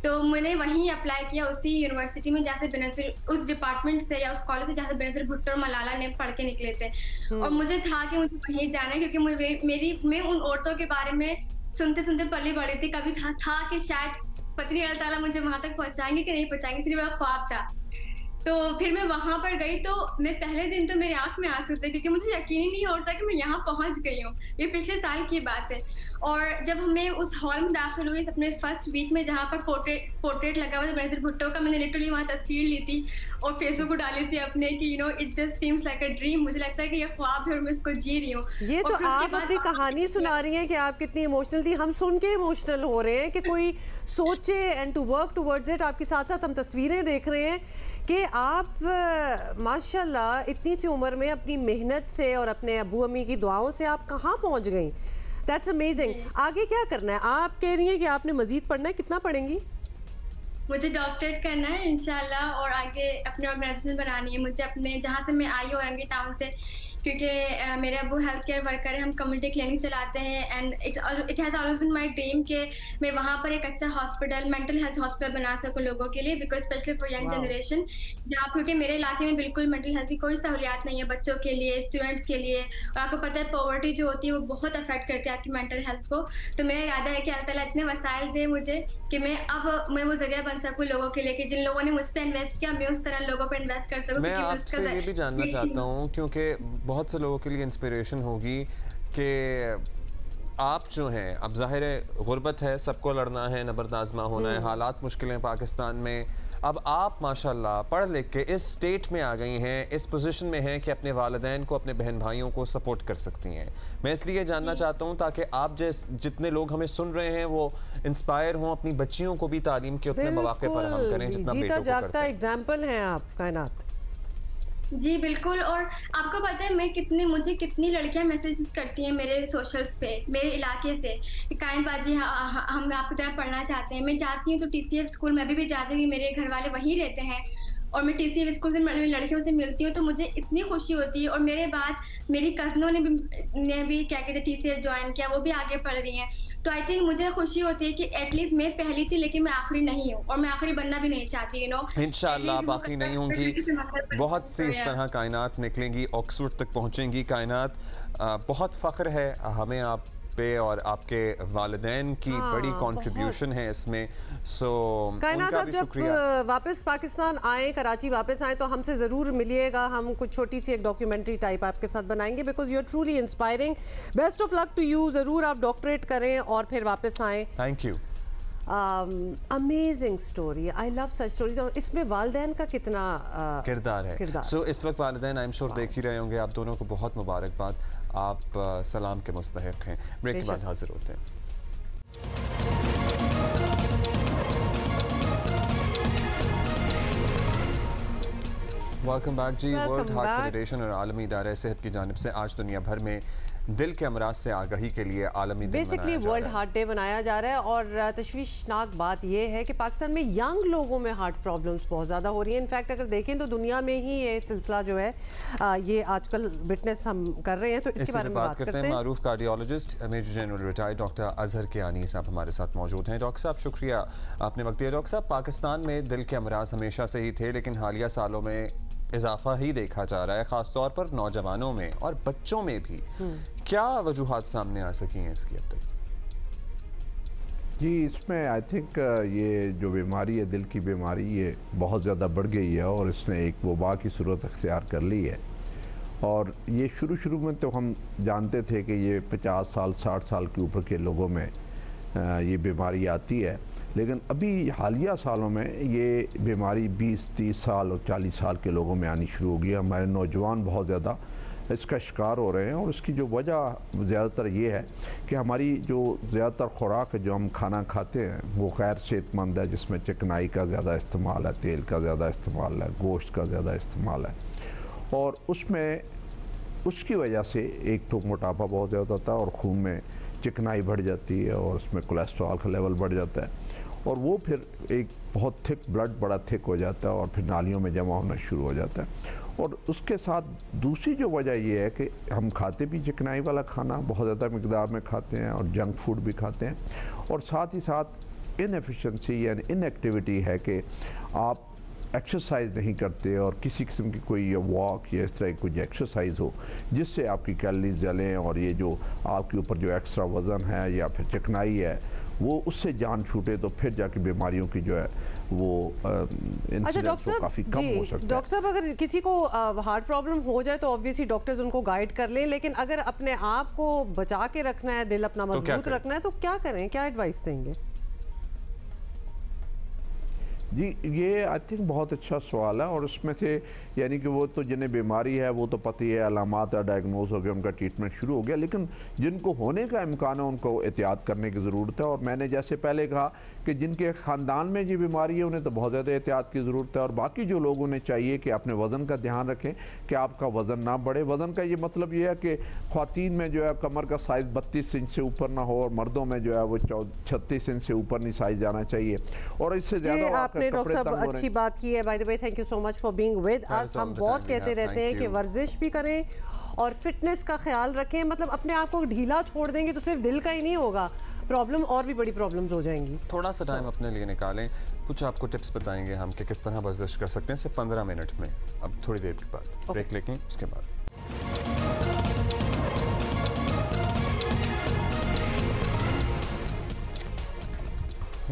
तो मैंने वहीं अप्लाई किया, उसी यूनिवर्सिटी में जहाँ से बेनज़ीर, उस डिपार्टमेंट से या उस कॉलेज से जहाँ से बेनज़ीर भुट्टो और मलाला ने पढ़ के निकले थे। और मुझे था कि मुझे वहीं जाना है, क्योंकि मैं उन औरतों के बारे में सुनते सुनते पली बड़ी थी। कभी था कि शायद पत्नी अल्लाह ताला मुझे वहां तक पहुंचाएंगे कि नहीं पहुंचाएंगे, सिर्फ मेरा ख्वाब था। तो फिर मैं वहां पर गई, तो मैं पहले दिन तो मेरी आंख में आंसू थे, क्योंकि मुझे यकीन ही नहीं होता कि मैं यहाँ पहुंच गई हूँ। ये पिछले साल की बात है। और जब मैं उस हॉल में दाखिल हुई अपने फर्स्ट वीक में, जहाँ पर पोर्ट्रेट लगा हुआ था बेनज़ीर भुट्टो का, मैंने लिटरली वहाँ तस्वीर ली थी और फेसबुक को डाली थी अपने कि you know it just seems like a dream. मुझे लगता है कि ये ख्वाब है और मैं इसको जी रही हूँ। ये तो आप अपनी कहानी सुना रही हैं कि आप कितनी इमोशनल थी, हम सुन के इमोशनल हो रहे हैं कि कोई सोचे and to work towards it. आपके साथ साथ हम तस्वीरें देख रहे हैं कि आप माशाल्लाह इतनी सी उम्र में अपनी मेहनत से और अपने अबू अम्मी की दुआओं से आप कहाँ पहुँच गई। That's amazing. आगे क्या करना है? आप कह रही हैं कि आपने मजीद पढ़ना है, कितना पढ़ेंगी? मुझे डॉक्टरेट करना है इंशाल्लाह, और आगे अपनी ऑर्गेनाइजेशन बनानी है मुझे, अपने जहाँ से मैं आई हूँ औरंगी टाउन से, क्योंकि मेरे अबू हेल्थ केयर वर्कर हैं, हम कम्युनिटी क्लिनिक चलाते हैं। And it has always been my dream कि मैं वहाँ पर एक अच्छा हॉस्पिटल, मेंटल हेल्थ हॉस्पिटल बना सकूँ लोगों के लिए, because specially for young generation, जहाँ क्योंकि मेरे इलाके में बिल्कुल मेंटल हेल्थ की कोई सहूलियात नहीं है बच्चों के लिए, स्टूडेंट्स के लिए। और आपको पता है पॉवर्टी जो होती है वो बहुत अफेक्ट करती है आपकी मेंटल हेल्थ को। तो मेरा इरादा है कि अल्लाह ताला इतने वसाइल दे मुझे कि मैं वो जरिया बन सकूँ लोगों के लिए, कि जिन लोगों ने मुझ पर इन्वेस्ट किया मैं उस तरह लोगों पर इन्वेस्ट कर सकूँ। मैं आपसे ये भी जानना चाहता हूँ, क्योंकि बहुत से लोगों के लिए इंस्पिरेशन होगी कि आप जो हैं, अब ज़ाहिर है गुर्बत है, सबको लड़ना है, नबर्द आज़मा होना है, हालात मुश्किल हैं पाकिस्तान में, अब आप माशाल्लाह पढ़ लिख के इस स्टेट में आ गई हैं, इस पोजीशन में हैं कि अपने वालिदैन को, अपने बहन भाइयों को सपोर्ट कर सकती हैं। मैं इसलिए जानना चाहता हूँ ताकि आप जितने लोग हमें सुन रहे हैं वो इंस्पायर हों, अपनी बच्चियों को भी तालीम के उतने मौके फराहम करें जितना बेटों को करते हैं। एग्जाम्पल हैं आप कायनात। जी बिल्कुल। और आपको पता है मुझे कितनी लड़कियां मैसेज करती हैं मेरे सोशल्स पे, मेरे इलाके से, कायन बाजी हम आपकी तरह पढ़ना चाहते हैं। मैं जाती हूँ तो TCF स्कूल में अभी भी जाती हूँ, मेरे घर वाले वहीं रहते हैं और मैं TCF स्कूल से लड़कियों से मिलती हूँ तो मुझे इतनी खुशी होती है। और मेरे बाद मेरी कज़नों ने भी क्या कहते हैं TCF ज्वाइन किया, वो भी आगे पढ़ रही हैं। तो आई थिंक मुझे खुशी होती है कि एटलीस्ट मैं पहली थी लेकिन मैं आखिरी नहीं हूँ और मैं आखिरी बनना भी नहीं चाहती, इंशाल्लाह आप आखिरी नहीं होंगी, बहुत सी इस तरह कायनात निकलेंगी, ऑक्सफोर्ड तक पहुँचेंगी कायनात। बहुत फ़ख्र है हमें आप पे और आपके वालिदैन की बड़ी कंट्रीब्यूशन है इसमें। सो कायनात आप जब वापस पाकिस्तान आए, कराची वापस आए तो हमसे ज़रूर मिलिएगा, हम कुछ छोटी सी एक डॉक्यूमेंट्री टाइप आपके साथ बनाएंगे because you are truly inspiring. Best of luck to you, ज़रूर आप डॉक्टरेट करें और फिर वापस आएँ। Thank you. Amazing story, I love such stories. और इसमें वालिदैन का कितना किरदार है। सो इस वक्त वालिदैन आई एम श्योर देख ही रहे होंगे। आप दोनों को बहुत मुबारकबाद, आप सलाम के मुस्तहिक हैं। ब्रेक के बाद हाजिर होते हैं। वेलकम बैक जी। वर्ल्ड हार्ट फेडरेशन और आलमी इदारे सेहत की जानिब से आज दुनिया भर में दिल के अमराज से आगाही के लिए आलमी दिन बेसिकली वर्ल्ड हार्ट डे मनाया जा रहा है। और तशवीशनाक बात यह है कि पाकिस्तान में यंग लोगों में हार्ट प्रॉब्लम्स बहुत ज़्यादा हो रही हैं। इनफैक्ट अगर देखें तो दुनिया में ही ये सिलसिला जो है ये आजकल विटनेस हम कर रहे हैं। तो इसके बारे में बात करते हैं। मारूफ cardiologist major general retired doctor Azhar Kiani साहब हमारे साथ मौजूद हैं। डॉक्टर साहब शुक्रिया आपने वक्त दिया। डॉक्टर साहब, पाकिस्तान में दिल के अमराज हमेशा से ही थे लेकिन हालिया सालों में इजाफा ही देखा जा रहा है, ख़ासतौर पर नौजवानों में और बच्चों में भी। क्या वजूहात सामने आ सकी हैं इसकी अब तक? जी, इसमें आई थिंक ये जो बीमारी है, दिल की बीमारी, ये बहुत ज़्यादा बढ़ गई है और इसने एक वबा की सूरत अख्तियार कर ली है। और ये शुरू में तो हम जानते थे कि ये 50 साल 60 साल के ऊपर के लोगों में ये बीमारी आती है, लेकिन अभी हालिया सालों में ये बीमारी 20-30 साल और 40 साल के लोगों में आनी शुरू हो गई है। हमारे नौजवान बहुत ज़्यादा इसका शिकार हो रहे हैं और इसकी जो वजह ज़्यादातर ये है कि हमारी जो ज़्यादातर खुराक जो हम खाना खाते हैं वो गैर सेहतमंद है, जिसमें चिकनाई का ज़्यादा इस्तेमाल है, तेल का ज़्यादा इस्तेमाल है, गोश्त का ज़्यादा इस्तेमाल है। और उसमें उसकी वजह से एक तो मोटापा बहुत ज़्यादा होता है और खून में चिकनाई बढ़ जाती है और उसमें कोलेस्ट्रॉल का लेवल बढ़ जाता है और वो फिर एक बहुत थिक ब्लड बड़ा थिक हो जाता है और फिर नालियों में जमा होना शुरू हो जाता है। और उसके साथ दूसरी जो वजह ये है कि हम खाते भी चिकनाई वाला खाना बहुत ज़्यादा मिकदार में खाते हैं और जंक फूड भी खाते हैं और साथ ही साथ इनएफिशिएंसी यानी इनएक्टिविटी है कि आप एक्सरसाइज नहीं करते और किसी किस्म की कोई वॉक या इस तरह की कुछ एक्सरसाइज हो जिससे आपकी कैलोरीज जलें और ये जो आपके ऊपर जो एक्स्ट्रा वज़न है या फिर चिकनाई है वो उससे जान छूटे तो फिर जाके बीमारियों की जो है वो इंसिडेंस काफ़ी कम हो सकता है। डॉक्टर साहब, अगर किसी को हार्ट प्रॉब्लम हो जाए तो ऑब्वियसली डॉक्टर्स उनको गाइड कर लें, लेकिन अगर अपने आप को बचा के रखना है, दिल अपना मजबूत रखना है तो क्या करें, क्या एडवाइस देंगे? जी, ये आई थिंक बहुत अच्छा सवाल है और उसमें से यानी कि वो तो जिन्हें बीमारी है वो तो पता ही है, अलामात है, डायग्नोज हो गया, उनका ट्रीटमेंट शुरू हो गया, लेकिन जिनको होने का इम्कान है उनको एहतियात करने की ज़रूरत है। और मैंने जैसे पहले कहा कि जिनके ख़ानदान में ये बीमारी है उन्हें तो बहुत ज़्यादा एहतियात की ज़रूरत है और बाकी जो लोग उन्हें चाहिए कि अपने वज़न का ध्यान रखें कि आपका वज़न ना बढ़े। वज़न का ये मतलब ये है कि ख़वातीन में जो है कमर का साइज़ 32 इंच से ऊपर ना हो और मर्दों में जो है वो 36 इंच से ऊपर नहीं साइज़ जाना चाहिए और इससे ज़्यादा आपने डॉक्टर साहब अच्छी बात की है। By the way, thank you so much for being with us. हम बहुत कहते रहते हैं कि वर्जिश भी करें और फिटनेस का ख्याल रखें, मतलब अपने आप को ढीला छोड़ देंगे तो सिर्फ दिल का ही नहीं होगा, प्रॉब्लम और भी बड़ी प्रॉब्लम्स हो जाएंगी। थोड़ा सा टाइम अपने लिए निकालें, कुछ आपको टिप्स बताएंगे हम कि किस तरह वर्जिश कर सकते हैं सिर्फ 15 मिनट में। अब थोड़ी देर के बाद ब्रेक लेंगे, उसके बाद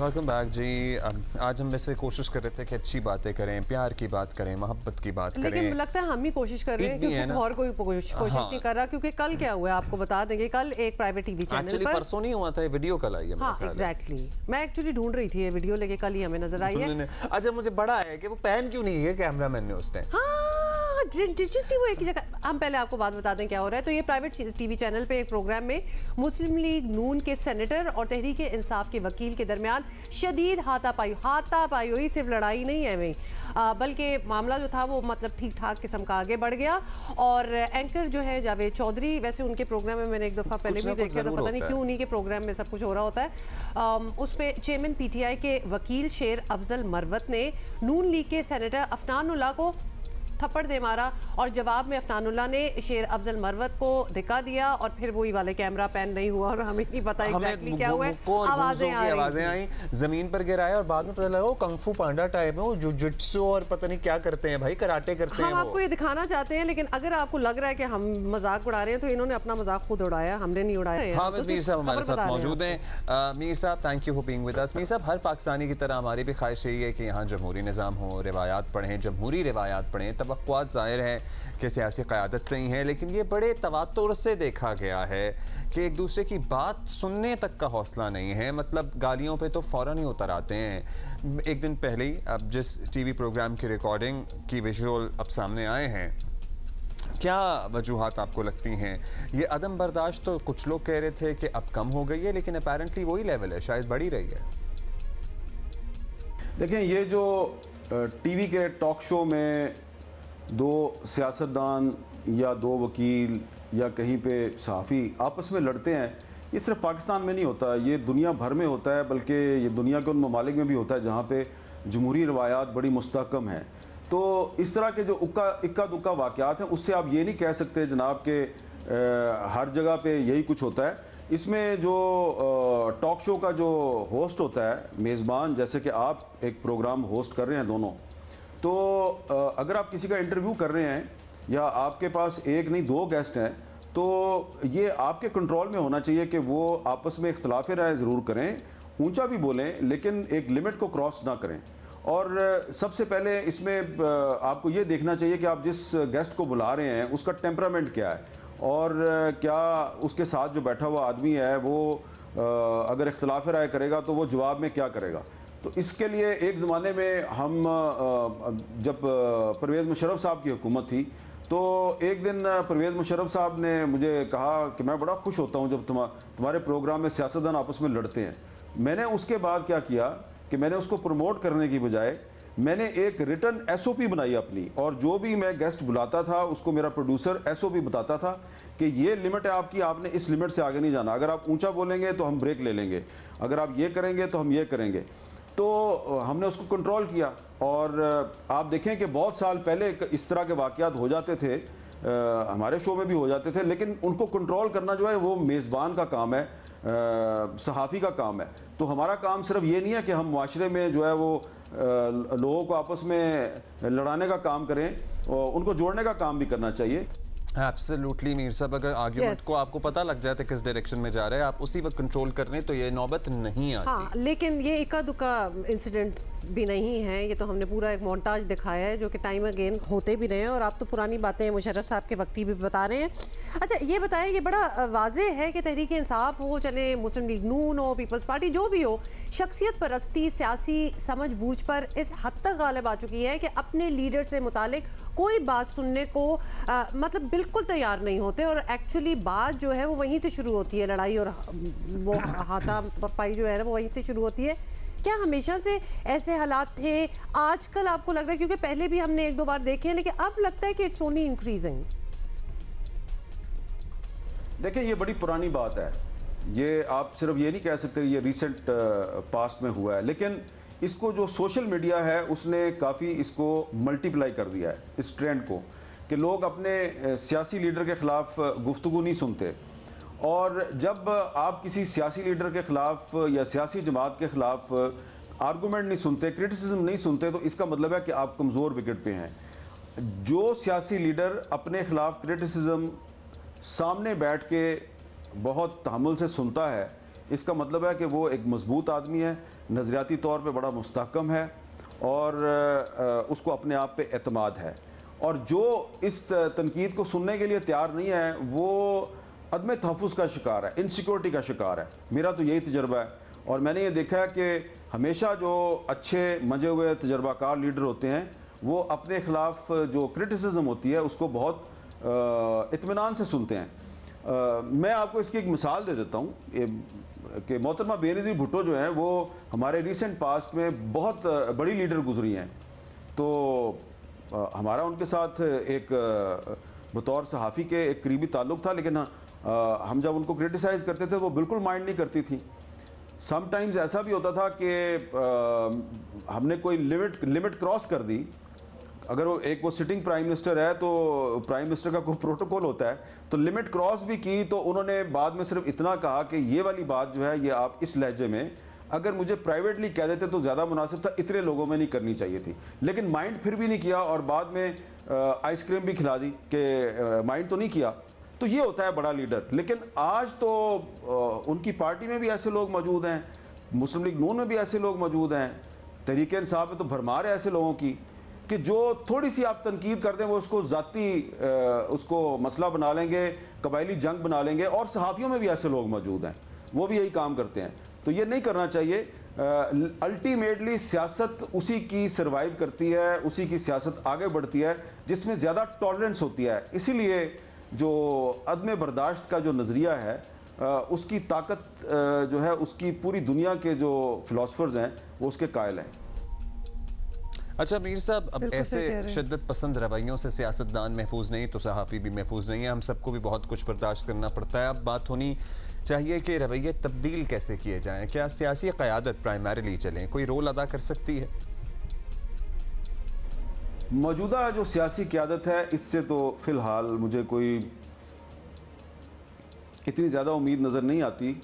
वेलकम बैक जी। आज हम वैसे कोशिश कर रहे थे कि अच्छी बातें करें, प्यार की बात करें, मोहब्बत की बात करें, लेकिन लगता है हम ही कोशिश कर रहे हैं क्योंकि और कोई कोशिश नहीं कर रहा। क्योंकि कल क्या हुआ आपको बता देंगे, कल एक प्राइवेट टीवी चैनल पर परसों नहीं हुआ था, वीडियो कल आई है। हाँ एग्जैक्टली, मैं एक्चुअली ढूंढ रही थी ये वीडियो, लेके कल ही हमें नजर आई है। अच्छा मुझे बड़ा है कि वो पहन क्यों नहीं है कैमरामैन ने उस टाइम। डिड यू सी वो एक ही जगह। हम पहले आपको बात बता दें क्या हो रहा है। तो ये प्राइवेट टीवी चैनल पे एक प्रोग्राम में मुस्लिम लीग नून के सेनेटर और तहरीक इंसाफ के वकील के दरमियान शदीद हाथापाई हुई। सिर्फ लड़ाई नहीं है वही, बल्कि मामला जो था वो मतलब ठीक ठाक किस्म का आगे बढ़ गया। और एंकर जो है जावेद चौधरी, वैसे उनके प्रोग्राम में मैंने एक दफ़ा पहले भी देखा था, पता नहीं क्यों उन्हीं के प्रोग्राम में सब कुछ हो रहा होता है। उस पर चेयरमैन PTI के वकील शेर अफजल मरवत ने नून लीग के सेनेटर अफनानुल्लाह को थप्पड़ दे मारा और जवाब में अफनानुल्लाह ने शेर अफजल मरवत को धिक्का दिया और फिर वही वाले कैमरा पैन नहीं हुआ और हमें नहीं पता एग्जैक्टली क्या हुआ। आवाजें आई, जमीन पर गिराया और बाद में पता लगा वो कंफू पांडा टाइप है, वो जुजुत्सु और पता नहीं क्या करते हैं भाई, कराटे करते हैं। हम आपको ये दिखाना चाहते हैं, लेकिन अगर आपको लग रहा है कि हम मजाक उड़ा रहे हैं तो इन्होंने अपना मजाक खुद उड़ाया, हमने नहीं उड़ाया। हाँ मीर साहब हमारे साथ मौजूद हैं। मीर साहब thank you for being with us. Mir साहब हर पाकिस्तानी की तरह हमारी भी ख्वाहिश यही है कि यहाँ जमहूरी निज़ाम हो, रिवायात पढ़ें, जमहूरी रिवायात पढ़ें। तवक्कुआत ज़ाहिर है कि सियासी क़यादत से ही है, लेकिन ये बड़े तवातुर से देखा गया है कि एक दूसरे की बात सुनने तक का हौसला नहीं है। मतलब गालियों पे तो फ़ौरन ही उतर आते हैं। एक दिन पहले ही अब जिस टीवी प्रोग्राम की रिकॉर्डिंग की विजुअल अब सामने आए हैं, क्या वजूहात आपको लगती हैं? ये अदम बर्दाश्त तो कुछ लोग कह रहे थे कि अब कम हो गई है, लेकिन अपेरेंटली वही लेवल है, शायद बढ़ ही रही है। देखें, ये जो टीवी के टॉक शो में दो सियासतदान या दो वकील या कहीं पे सहाफ़ी आपस में लड़ते हैं, ये सिर्फ पाकिस्तान में नहीं होता, ये दुनिया भर में होता है, बल्कि ये दुनिया के उन ममालिक में भी होता है जहाँ पे जमहूरी रवायात बड़ी मुस्तहकम हैं। तो इस तरह के जो इक्का दुक्का वाक़यात हैं, उससे आप ये नहीं कह सकते जनाब के हर जगह पे यही कुछ होता है। इसमें जो टॉक शो का जो होस्ट होता है, मेज़बान, जैसे कि आप एक प्रोग्राम होस्ट कर रहे हैं दोनों, तो अगर आप किसी का इंटरव्यू कर रहे हैं या आपके पास एक नहीं दो गेस्ट हैं, तो ये आपके कंट्रोल में होना चाहिए कि वो आपस में इख्तलाफ राय ज़रूर करें, ऊंचा भी बोलें, लेकिन एक लिमिट को क्रॉस ना करें। और सबसे पहले इसमें आपको ये देखना चाहिए कि आप जिस गेस्ट को बुला रहे हैं उसका टेम्परामेंट क्या है और क्या उसके साथ जो बैठा हुआ आदमी है वो अगर इख्तलाफ राय करेगा तो वो जवाब में क्या करेगा। तो इसके लिए एक ज़माने में हम जब परवेज़ मुशर्रफ साहब की हुकूमत थी, तो एक दिन परवेज़ मुशर्रफ साहब ने मुझे कहा कि मैं बड़ा खुश होता हूँ जब तुम्हारे प्रोग्राम में सियासतदान आपस में लड़ते हैं। मैंने उसके बाद क्या किया कि मैंने उसको प्रमोट करने की बजाय मैंने एक रिटर्न SOP बनाई अपनी, और जो भी मैं गेस्ट बुलाता था उसको मेरा प्रोड्यूसर SOP बताता था कि ये लिमिट है आपकी, आपने इस लिमिट से आगे नहीं जाना, अगर आप ऊंचा बोलेंगे तो हम ब्रेक ले लेंगे, अगर आप ये करेंगे तो हम ये करेंगे। तो हमने उसको कंट्रोल किया और आप देखें कि बहुत साल पहले इस तरह के वाक़यात हो जाते थे, हमारे शो में भी हो जाते थे, लेकिन उनको कंट्रोल करना जो है वो मेज़बान का काम है, सहाफ़ी का काम है। तो हमारा काम सिर्फ ये नहीं है कि हम माशरे में जो है वो लोगों को आपस में लड़ाने का काम करें, और उनको जोड़ने का काम भी करना चाहिए। एब्सोल्युटली मीर साहब, अगर आर्गुमेंट को आपको पता लग जाए किस डायरेक्शन में जा रहा है, आप उसी वक्त कंट्रोल कर लें तो ये नौबत नहीं आती। हाँ, लेकिन ये इक्का दुक्का इंसिडेंट्स भी नहीं है, ये तो हमने पूरा एक मोन्टाज दिखाया है जो कि टाइम अगेन होते भी रहे हैं, और आप तो पुरानी बातें मुशर्रफ साहब के वक्त भी बता रहे हैं। अच्छा ये बताएं, ये बड़ा वाजे है कि तहरीक इंसाफ हो, चले मुस्लिम लीग नून हो, पीपल्स पार्टी, जो भी हो, शख्सियत परस्ती सियासी समझ बूझ पर इस हद तक गालिब आ चुकी है कि अपने लीडर से मुतालिक कोई बात सुनने को मतलब बिल्कुल तैयार नहीं होते, और एक्चुअली बात जो है वो वहीं से शुरू होती है, लड़ाई और वो हाथापाई जो है ना वो वहीं से शुरू होती है। क्या हमेशा से ऐसे हालात थे? आजकल आपको लग रहा है, क्योंकि पहले भी हमने एक दो बार देखे हैं, लेकिन अब लगता है कि इट्स ओनली इंक्रीजिंग। देखिए, ये बड़ी पुरानी बात है, ये आप सिर्फ ये नहीं कह सकते ये रिसेंट पास्ट में हुआ है, लेकिन इसको जो सोशल मीडिया है उसने काफ़ी इसको मल्टीप्लाई कर दिया है, इस ट्रेंड को, कि लोग अपने सियासी लीडर के ख़िलाफ़ गुफ्तगू नहीं सुनते, और जब आप किसी सियासी लीडर के ख़िलाफ़ या सियासी जमात के ख़िलाफ़ आर्गूमेंट नहीं सुनते, क्रिटिसिज्म नहीं सुनते, तो इसका मतलब है कि आप कमज़ोर विकेट पे हैं। जो सियासी लीडर अपने ख़िलाफ़ क्रिटिसिज्म सामने बैठ के बहुत तहम्मुल से सुनता है, इसका मतलब है कि वो एक मजबूत आदमी है, नज़रियाती तौर पे बड़ा मुस्तहकम है और उसको अपने आप पे एतमाद है। और जो इस तनकीद को सुनने के लिए तैयार नहीं है वो अदम तहफ़्फ़ुज़ का शिकार है, इनसिक्योरिटी का शिकार है। मेरा तो यही तजर्बा है और मैंने ये देखा है कि हमेशा जो अच्छे मजे हुए तजर्बाकार लीडर होते हैं वो अपने ख़िलाफ़ जो क्रिटिसिज्म होती है उसको बहुत इत्मीनान से सुनते हैं। मैं आपको इसकी एक मिसाल दे देता हूँ कि मोहतरमा बेनज़ीर भुट्टो जो हैं वो हमारे रिसेंट पास्ट में बहुत बड़ी लीडर गुजरी हैं। तो हमारा उनके साथ एक बतौर सहाफ़ी के एक करीबी ताल्लुक़ था, लेकिन हम जब उनको क्रिटिसाइज़ करते थे वो बिल्कुल माइंड नहीं करती थी। समटाइम्स ऐसा भी होता था कि हमने कोई लिमिट क्रॉस कर दी। अगर वो सिटिंग प्राइम मिनिस्टर है तो प्राइम मिनिस्टर का कोई प्रोटोकॉल होता है, तो लिमिट क्रॉस भी की तो उन्होंने बाद में सिर्फ इतना कहा कि ये वाली बात जो है ये आप इस लहजे में अगर मुझे प्राइवेटली कह देते तो ज़्यादा मुनासिब था, इतने लोगों में नहीं करनी चाहिए थी। लेकिन माइंड फिर भी नहीं किया और बाद में आइसक्रीम भी खिला दी कि माइंड तो नहीं किया। तो ये होता है बड़ा लीडर। लेकिन आज तो उनकी पार्टी में भी ऐसे लोग मौजूद हैं, मुस्लिम लीग नून में भी ऐसे लोग मौजूद हैं, तहरीक इंसाफ में तो भरमार है ऐसे लोगों की कि जो थोड़ी सी आप तनकीद कर दें वो उसको ज़ाती उसको मसला बना लेंगे, कबायली जंग बना लेंगे। और सहाफ़ियों में भी ऐसे लोग मौजूद हैं, वो भी यही काम करते हैं। तो ये नहीं करना चाहिए। अल्टीमेटली सियासत उसी की सर्वाइव करती है, उसी की सियासत आगे बढ़ती है जिसमें ज़्यादा टॉलरेंस होती है। इसीलिए जो अदम बर्दाश्त का जो नज़रिया है उसकी ताकत जो है उसकी पूरी दुनिया के जो फ़िलासफ़र्स हैं वो उसके कायल हैं। अच्छा मीर साहब, अब ऐसे शिद्दत पसंद रवैयों से सियासतदान महफूज नहीं तो सहाफ़ी भी महफूज नहीं है, हम सबको भी बहुत कुछ बर्दाश्त करना पड़ता है। अब बात होनी चाहिए कि रवैये तब्दील कैसे किए जाएं। क्या सियासी क़यादत प्राइमरीली चलें, कोई रोल अदा कर सकती है? मौजूदा जो सियासी क़यादत है इससे तो फ़िलहाल मुझे कोई इतनी ज़्यादा उम्मीद नज़र नहीं आती।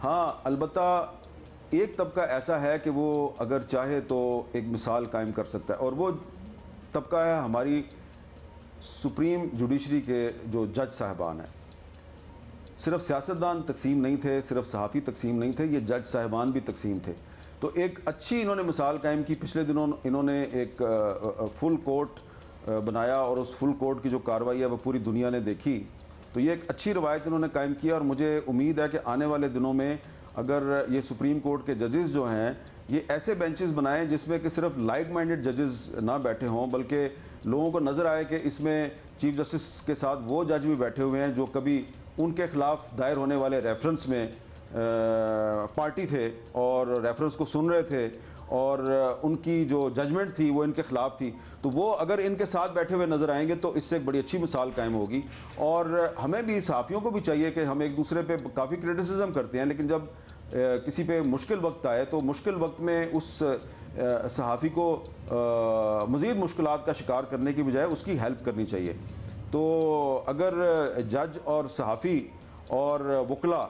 हाँ, अलबत्ता एक तबका ऐसा है कि वो अगर चाहे तो एक मिसाल कायम कर सकता है और वो तबका है हमारी सुप्रीम जुडिशरी के जो जज साहबान हैं। सिर्फ सियासतदान तकसीम नहीं थे, सिर्फ सहाफ़ी तकसीम नहीं थे, ये जज साहबान भी तकसीम थे। तो एक अच्छी इन्होंने मिसाल कायम की। पिछले दिनों इन्होंने एक फुल कोर्ट बनाया और उस फुल कोर्ट की जो कार्रवाई है वो पूरी दुनिया ने देखी। तो ये एक अच्छी रवायत इन्होंने कायम किया और मुझे उम्मीद है कि आने वाले दिनों में अगर ये सुप्रीम कोर्ट के जजेस जो हैं ये ऐसे बेंचेस बनाएं जिसमें कि सिर्फ लाइक माइंडेड जजेस ना बैठे हों, बल्कि लोगों को नज़र आए कि इसमें चीफ जस्टिस के साथ वो जज भी बैठे हुए हैं जो कभी उनके ख़िलाफ़ दायर होने वाले रेफरेंस में पार्टी थे और रेफरेंस को सुन रहे थे और उनकी जो जजमेंट थी वो इनके ख़िलाफ़ थी। तो वो अगर इनके साथ बैठे हुए नज़र आएंगे तो इससे एक बड़ी अच्छी मिसाल कायम होगी। और हमें भी सहाफ़ियों को भी चाहिए कि हम एक दूसरे पे काफ़ी क्रिटिसिज्म करते हैं, लेकिन जब किसी पे मुश्किल वक्त आए तो मुश्किल वक्त में उस सहाफ़ी को मज़ीद मुश्किलात का शिकार करने की बजाय उसकी हेल्प करनी चाहिए। तो अगर जज और सहाफ़ी और वकला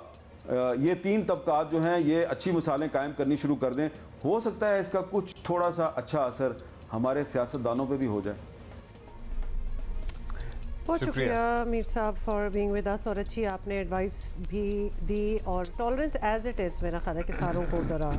ये तीन तबकात जो हैं ये अच्छी मिसालें कायम करनी शुरू कर दें, हो सकता है इसका कुछ थोड़ा सा अच्छा असर हमारे सियासतदानों पे भी हो जाए। बहुत शुक्रिया मीर साहब फॉर बीइंग विद अस और अच्छी आपने एडवाइस भी दी और टॉलरेंस एज इट इज़ मेरा ख्याल है कि सारों को ज़रा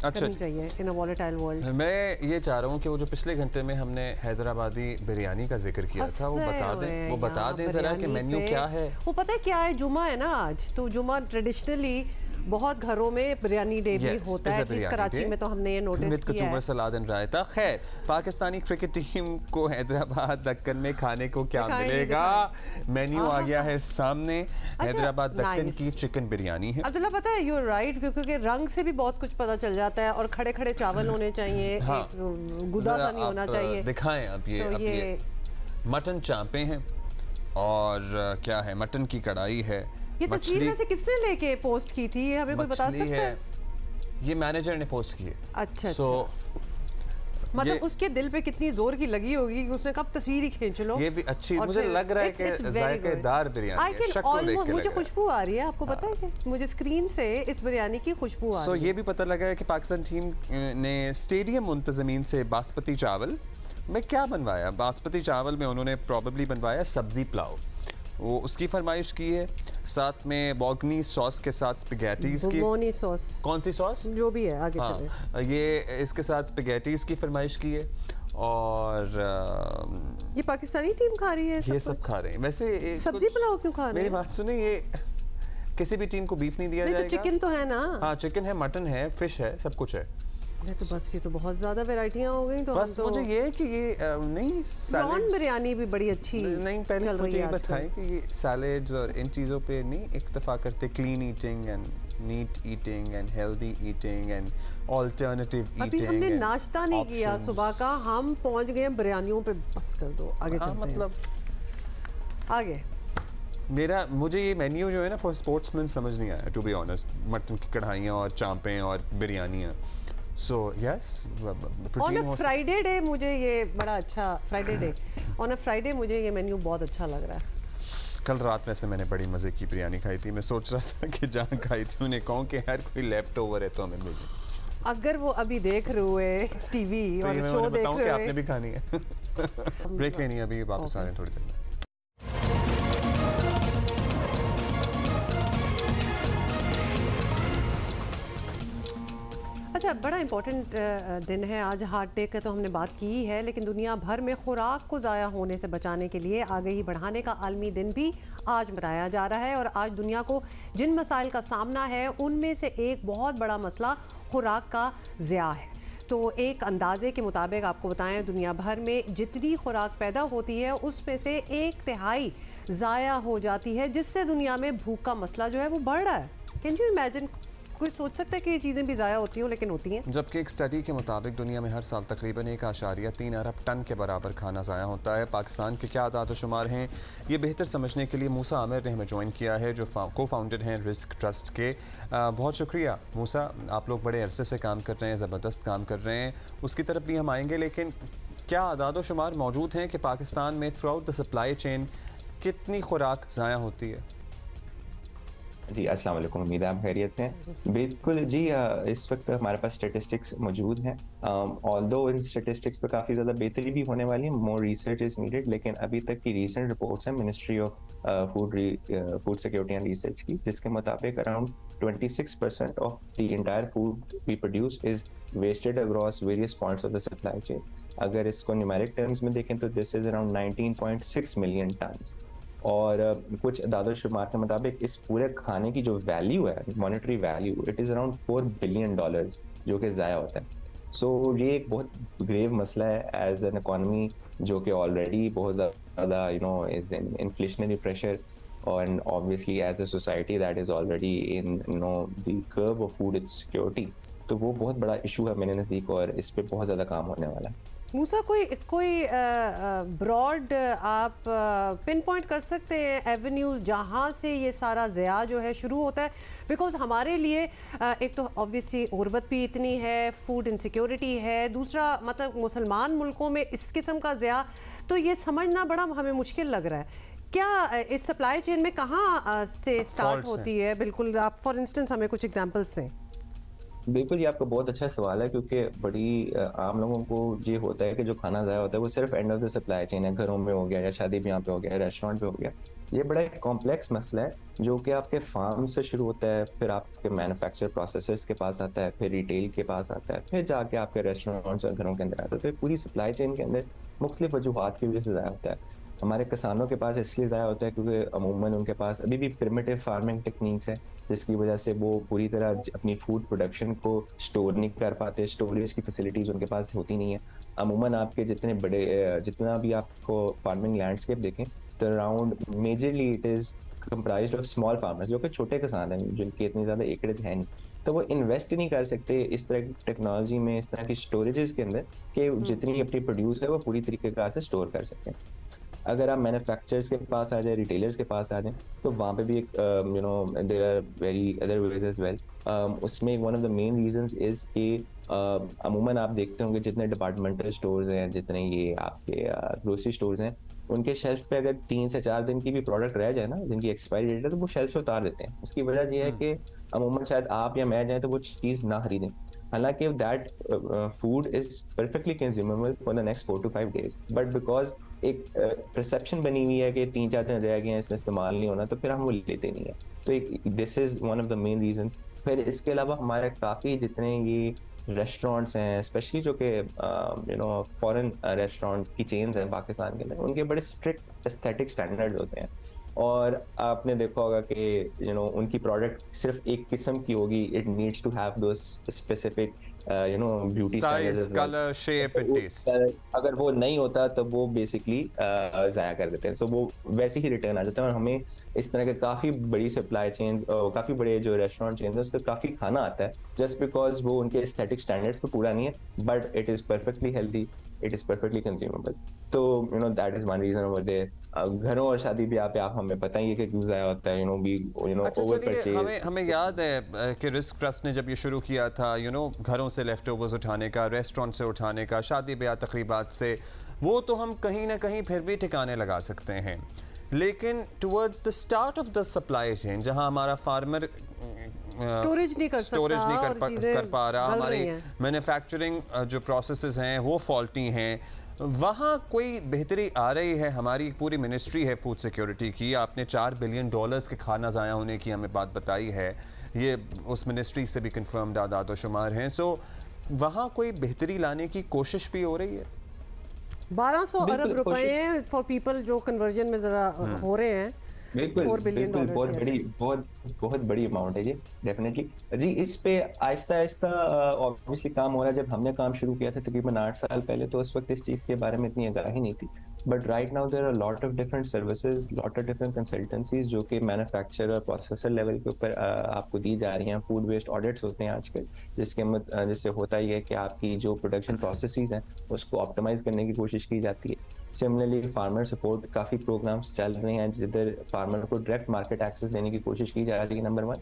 करनी चाहिए इन अ वॉलेटाइल वर्ल्ड। मैं ये चाह रहा हूँ कि वो जो पिछले घंटे में हमने हैदराबादी बिरयानी का जिक्र किया था वो बता दें ज़रा कि मेन्यू क्या है। वो पता है क्या है, जुमा है ना आज, तो जुमा ट्रेडिशनली बहुत घरों में बिरयानी डे भी होता है। इस कराची में तो हमने ये नोटिस किया है। सलाद एंड रायता। खैर, पाकिस्तानी क्रिकेट टीम को हैदराबाद दक्कन में खाने को क्या मिलेगा? मेन्यू आ गया है सामने। हैदराबाद दक्कन की चिकन बिरयानी है। अब्दुल्ला, पता है यू राइट, क्योंकि रंग से भी बहुत कुछ पता चल जाता है और खड़े खड़े चावल होने चाहिए, गुदा सा नहीं होना चाहिए। दिखाएं अब ये मटन चांपे हैं और क्या है, मटन की कढ़ाई है। ये तस्वीर में से किसने लेके पोस्ट की थी, ये हमें कोई बता सकता है? ये मैनेजर ने पोस्ट की है। अच्छा, मतलब उसके दिल पे कितनी जोर की लगी होगी कि उसने कब तस्वीर ही खींच लो। ये भी अच्छी, मुझे लग रहा है कि जायकेदार बिरयानी है। शक्ल देख के मुझे खुशबू आ रही है, आपको पता है कि मुझे स्क्रीन से इस बिरयानी की खुशबू आ रही है। ये भी पता लगा है कि पाकिस्तान टीम ने स्टेडियम मुंतजमीन से बासमती चावल में क्या बनवाया। बासमती चावल में उन्होंने प्रॉबेबली बनवाया सब्जी पुलाव। वो उसकी फरमाइश की है। साथ में बॉगनी सॉस के साथ स्पैगेटीज की। बोगोनी सॉस, कौन सी सॉस? जो भी है आगे हाँ, चले। ये इसके साथ स्पैगेटीज की फरमाइश की है। और ये पाकिस्तानी टीम खा रही है ये सब खा रहे हैं। वैसे सब्जी पुलाव क्यों खा रहे हैं? मेरी बात सुनिए, ये किसी भी टीम को बीफ नहीं दिया नहीं, जाएगा। तो चिकन तो है ना। हाँ, चिकन है, मटन है, फिश है, सब कुछ है। तो बस ये तो बहुत ज्यादा वैरायटियां हो गई। तो बस मुझे ये है कि ये नहीं प्रॉन बिरयानी भी बड़ी अच्छी नहीं, पहले मुझे ये बताएं कि ये सैलेड्स और इन चीज़ों पे नहीं इक्तफा करते, clean eating and neat eating and healthy eating and alternative eating. अभी हमने नाश्ता नहीं किया सुबह का, हम पहुंच गए बिरयानियों पे। बस कर दो, आगे चलते हैं। मतलब आगे मुझे ये मेन्यू जो है ना फॉर स्पोर्ट्समैन समझ नहीं आया, टू बी ऑनेस्ट। मटन की कढ़ाइयाँ और चांपें और बिरयानियाँ। So yes, on a Friday day मुझे ये बड़ा अच्छा, Friday day on a Friday मुझे ये मेन्यू बहुत अच्छा लग रहा है। कल रात वैसे मैंने बड़ी मज़े की बिरयानी खाई थी। मैं सोच रहा था कि जहाँ खाई थी उन्हें कहूँ कि हर कोई लेफ्ट ओवर है तो हमें भेजें। अगर वो अभी देख रहे हुए टीवी तो और शो देख रहे हुए, आपने भी खानी है। ब्रेक लेनी है, अभी वापस आ रहे हैं थोड़ी देर में। अच्छा, बड़ा इम्पोर्टेंट दिन है आज। हार्ट डे का तो हमने बात की ही है, लेकिन दुनिया भर में खुराक को ज़ाया होने से बचाने के लिए आगाही बढ़ाने का आलमी दिन भी आज मनाया जा रहा है। और आज दुनिया को जिन मसाइल का सामना है उनमें से एक बहुत बड़ा मसला खुराक का ज़िया है। तो एक अंदाजे के मुताबिक आपको बताएं, दुनिया भर में जितनी खुराक पैदा होती है उसमें से 1/3 ज़ाया हो जाती है, जिससे दुनिया में भूख का मसला जो है वो बढ़ रहा है। Can you imagine? कोई सोच सकता है कि ये चीज़ें भी ज़ाया होती हैं, लेकिन होती हैं। जबकि एक स्टडी के मुताबिक दुनिया में हर साल तकरीबन 1.3 अरब टन के बराबर खाना ज़ाया होता है। पाकिस्तान के क्या आदाद शुमार हैं, ये बेहतर समझने के लिए मूसा आमिर ने हमें ज्वाइन किया है, जो को फाउंडर हैं रिस्क ट्रस्ट के। बहुत शुक्रिया मूसा, आप लोग बड़े अरसे से काम कर रहे हैं, ज़बरदस्त काम कर रहे हैं, उसकी तरफ भी हम आएंगे। लेकिन क्या आदाद शुमार मौजूद हैं कि पाकिस्तान में through out the supply chain कितनी खुराक ज़ाया होती है? जी अस्सलाम वालेकुम, उम्मीद है आप खैरियत से हैं। बिल्कुल जी, इस वक्त हमारे पास स्टेटिस्टिक्स मौजूद हैं। ऑल्दो इन स्टेटिस्टिक्स पे काफ़ी ज़्यादा बेहतरी भी होने वाली है, मोर रिसर्च इज़ नीडेड, लेकिन अभी तक की रीसेंट रिपोर्ट्स हैं ministry of food security and research की, जिसके मुताबिक around 26% of the entire food we produce is wasted across various points of the supply chain. अगर इसको न्यूमेरिक टर्म्स में देखें तो this is around 19.6 million tons. और कुछ दादो शुमार के मुताबिक इस पूरे खाने की जो वैल्यू है, monetary value, it is around $4 billion जो कि ज़ाया होता है। सो ये एक बहुत ग्रेव मसला है एज एन इकॉनमी, जो कि ऑलरेडी बहुत ज़्यादा इज़ इन इन्फ्लेशनरी प्रेशर, और obviously as a society that is already in the curve of food security. तो वो बहुत बड़ा इशू है मेरे नज़दीक, और इस पर बहुत ज़्यादा काम होने वाला है। मूसा, कोई ब्रॉड आप पिन पॉइंट कर सकते हैं एवेन्यूज जहाँ से ये सारा ज़िया जो है शुरू होता है? बिकॉज हमारे लिए एक तो ऑब्वियसली गुर्बत भी इतनी है, फूड इनसिक्योरिटी है, दूसरा मतलब मुसलमान मुल्कों में इस किस्म का ज़िया, तो ये समझना बड़ा हमें मुश्किल लग रहा है। क्या इस सप्लाई चेन में कहाँ से स्टार्ट होती है? बिल्कुल, आप फॉर इंस्टेंस हमें कुछ एग्जांपल्स दें। बिल्कुल, ये आपका बहुत अच्छा सवाल है, क्योंकि बड़ी आम लोगों को ये होता है कि जो खाना ज़ाया होता है वो सिर्फ end of the supply chain है, घरों में हो गया या शादी ब्याह पे हो गया, रेस्टोरेंट पे हो गया। ये बड़ा एक कॉम्प्लेक्स मसला है जो कि आपके फार्म से शुरू होता है, फिर आपके मैन्युफैक्चर प्रोसेसर्स के पास आता है, फिर रिटेल के पास आता है, फिर जाके आपके रेस्टोरेंट्स और घरों के अंदर आता है। तो पूरी सप्लाई चेन के अंदर मुख्तलिफ वजूहात की वजह से ज़ाया होता है। हमारे किसानों के पास इसलिए ज़ाया होता है क्योंकि अमूमन उनके पास अभी भी प्रिमिटिव फार्मिंग टेक्निक्स हैं, जिसकी वजह से वो पूरी तरह अपनी फूड प्रोडक्शन को स्टोर नहीं कर पाते, स्टोरेज की फैसिलिटीज़ उनके पास होती नहीं है। अमूमन आपके जितना भी आपको फार्मिंग लैंडस्केप देखें तो around majorly it is comprised of small farmers, जो कि छोटे किसान हैं जिनकी इतनी ज़्यादा एकड़ेज है नहीं, तो वो इन्वेस्ट ही नहीं कर सकते इस तरह की टेक्नोलॉजी में, इस तरह की स्टोरेजेस के अंदर, कि जितनी अपनी प्रोड्यूस है वो पूरी तरीके से स्टोर कर सकें। अगर आप मैन्युफैक्चरर्स के पास आ जाए, रिटेलर्स के पास आ जाएं, तो वहाँ पे भी एक there are very other ways as well. उसमें one of the main reasons is कि अमूमन आप देखते होंगे जितने डिपार्टमेंटल स्टोर्स हैं, जितने ये आपके ग्रोसरी स्टोर्स हैं, उनके शेल्फ पे अगर 3 से 4 दिन की भी प्रोडक्ट रह जाए ना, जिनकी एक्सपायरी डेट है, तो वो शेल्फ से उतार देते हैं। उसकी वजह ये है कि अमूमन शायद आप या मैं जाएँ तो वो चीज़ ना खरीदें, हालांकि that food is perfectly consumable for the next 4 to 5 days, but because एक परसेप्शन बनी हुई है कि 3-4 दिन रह गए हैं, इससे इस्तेमाल नहीं होना, तो फिर हम वो लेते नहीं है। तो एक this is one of the main reasons. फिर इसके अलावा हमारे काफ़ी जितने ये रेस्टोरेंट्स हैं, स्पेशली जो कि फॉरेन रेस्टोरेंट की चेन्स हैं पाकिस्तान के अंदर, उनके बड़े स्ट्रिक्ट एस्थेटिक स्टैंडर्ड्स होते हैं। और आपने देखा होगा कि उनकी प्रोडक्ट सिर्फ एक किस्म की होगी, it needs to have those specific beauty standards, colour, shape and taste. अगर वो नहीं होता तो वो बेसिकली ज़ाया कर देते हैं, सो वो वैसे ही रिटर्न आ जाता है। और हमें इस तरह के काफ़ी बड़ी सप्लाई चेन्स, काफ़ी बड़े जो रेस्टोरेंट चेन्स है, उसका काफ़ी खाना आता है जस्ट बिकॉज वो उनके एस्थेटिक स्टैंडर्ड्स पे पूरा नहीं है, but it is perfectly healthy, it is perfectly consumable. तो that is one reason over there. घरों और शादी ब्याह पे आप हमें पता ही है कि क्यों ज़ाया होता है, ओवर परचेज। हमें याद है कि रिस्क ट्रस्ट ने जब ये शुरू किया था, घरों से लेफ्ट ओवर्स उठाने का, रेस्टोरेंट से उठाने का, शादी ब्याह तकरीबात से, वो तो हम कहीं ना कहीं फिर भी ठिकाने लगा सकते हैं, लेकिन towards the start of the supply chain, जहाँ हमारा फार्मर स्टोरेज नहीं कर पा रहा, हमारी मैन्युफैक्चरिंग जो प्रोसेसेस हैं वो फॉल्टी हैं, वहाँ कोई बेहतरी आ रही है? हमारी पूरी मिनिस्ट्री है फूड सिक्योरिटी की, आपने $4 बिलियन के खाना ज़ाया होने की हमें बात बताई है, ये उस मिनिस्ट्री से भी कंफर्म्ड आदाद और शुमार हैं। सो वहाँ कोई बेहतरी लाने की कोशिश भी हो रही है? 1200 अरब रुपए फॉर पीपल जो कन्वर्जन में ज़रा हो रहे हैं। बिल्कुल बहुत बड़ी अमाउंट है ये, डेफिनेटली जी। इस पे आहिस्ता आहिस्ता ऑब्वियसली काम हो रहा है। जब हमने काम शुरू किया था तकरीबन 8 साल पहले, तो उस वक्त इस चीज़ के बारे में इतनी आगाही नहीं थी, but right now there are lot of different services, lot of different consultancies जो कि मैन्युफैक्चरर और प्रोसेसर लेवल के ऊपर आपको दी जा रही हैं। फूड वेस्ट ऑडिट्स होते हैं आजकल, जिससे होता ही है कि आपकी जो प्रोडक्शन प्रोसेसेस हैं उसको ऑप्टिमाइज करने की कोशिश की जाती है। सिमिलरली फार्मर सपोर्ट काफ़ी प्रोग्राम्स चल रहे हैं जिधर फार्मर को डायरेक्ट मार्केट एक्सेस देने की कोशिश की जा रही है, नंबर 1,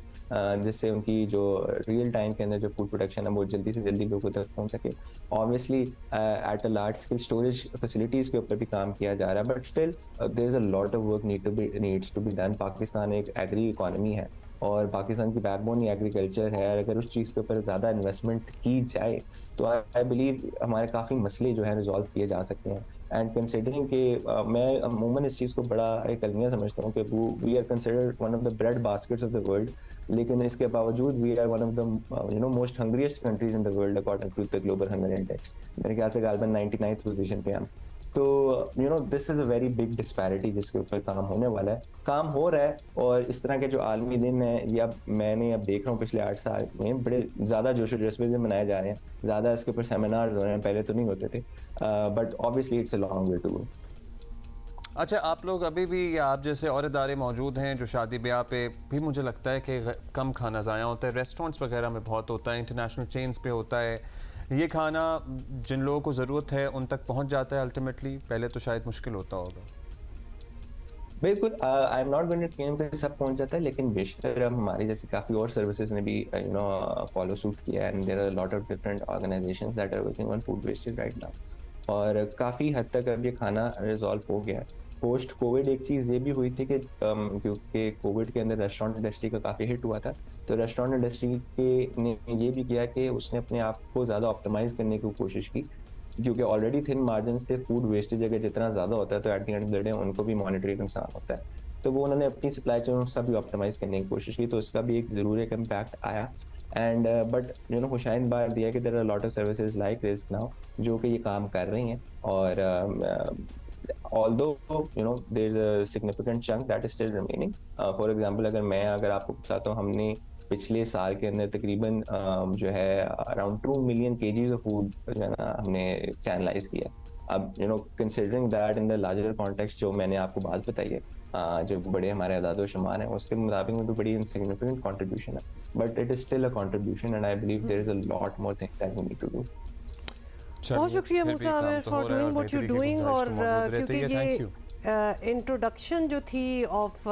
जिससे उनकी जो रियल टाइम के अंदर जो फूड प्रोडक्शन है वो जल्दी से जल्दी लोगों तक पहुंच सके। Obviously at a large scale storage facilities के ऊपर भी काम किया जा रहा है, but still there is a lot of work needs to be done. Pakistan एक एग्री इकॉनमी है और पाकिस्तान की बैकबोन ही एग्रीकल्चर है। अगर उस चीज़ के ऊपर ज़्यादा इन्वेस्टमेंट की जाए तो आई बिलीव हमारे काफ़ी मसले जो है रिजॉल्व किए जा सकते हैं। एंड कंसिडरिंग कि मैं अमूमन इस चीज़ को बड़ा एक अलमिया समझता हूँ कि we are considered one of the bread baskets of the world, लेकिन इसके बावजूद we are one of the most hungriest countries in the world according to the global hunger index. मेरे ख्याल से गालिबन 99th पोजीशन पे हम। तो this is a very big disparity जिसके ऊपर काम होने वाला है, काम हो रहा है। और इस तरह के जो आलमी दिन है, या मैंने अब देख रहा हूँ पिछले 8 साल में बड़े ज़्यादा जोश जज्बे से मनाए जा रहे हैं, ज़्यादा इसके ऊपर सेमिनार्स हो रहे हैं, पहले तो नहीं होते थे, but obviously it's a long way to go. अच्छा, आप लोग अभी भी, या आप जैसे और इदारे मौजूद हैं जो शादी ब्याह पे भी मुझे लगता है कि कम खाना ज़ाया होता है, रेस्टोरेंट्स वगैरह में बहुत होता है, इंटरनेशनल चेन्स पे होता है, ये खाना जिन लोगों को ज़रूरत है उन तक पहुंच जाता है अल्टीमेटली? पहले तो शायद मुश्किल होता होगा। बिल्कुल, I am not going to claim कि सब पहुंच जाता है, लेकिन बेशतर अब हमारी जैसे काफ़ी और सर्विसेज ने भी फॉलो सूट किया है, and there are lot of different organisations that are working on food wastage right now. और काफ़ी हद तक अब ये खाना रिजॉल्व हो गया है। पोस्ट कोविड एक चीज़ ये भी हुई थी कि क्योंकि कोविड के अंदर रेस्टोरेंट इंडस्ट्री का काफ़ी हिट हुआ था, तो रेस्टोरेंट इंडस्ट्री के ने ये भी किया कि उसने अपने आप को ज़्यादा ऑप्टिमाइज करने की कोशिश की, क्योंकि ऑलरेडी थिन मार्जिन्स थे। फूड वेस्टेज अगर जितना ज़्यादा होता है तो at the end of the day उनको भी मॉनेटरी नुकसान होता है, तो वो उन्होंने अपनी सप्लाई चेन उसका भी ऑप्टिमाइज करने की कोशिश की, तो उसका भी एक ज़रूर एक इम्पैक्ट आया। एंड बट हुसैन बार दिया कि there are lot of services like risk now जो कि ये काम कर रही हैं। और although there is a significant chunk that is still remaining. For example, अगर आपको बताता हूँ, हमने पिछले साल के अंदर तकरीबन जो है around 2 million kgs of food जो है ना हमने चैनलाइज किया। अब considering that in the larger context जो मैंने आपको बात बताई है, जो बड़े हमारे अदाद व शुमार हैं उसके मुताबिक में तो बड़ी इनसिग्निफिकेंट कॉन्ट्रीब्यूशन है, but it is still a contribution and I believe there is a lot more things that we need to do. बहुत शुक्रिया Musa Amir for doing what you doing. और क्योंकि ये इंट्रोडक्शन जो थी ऑफ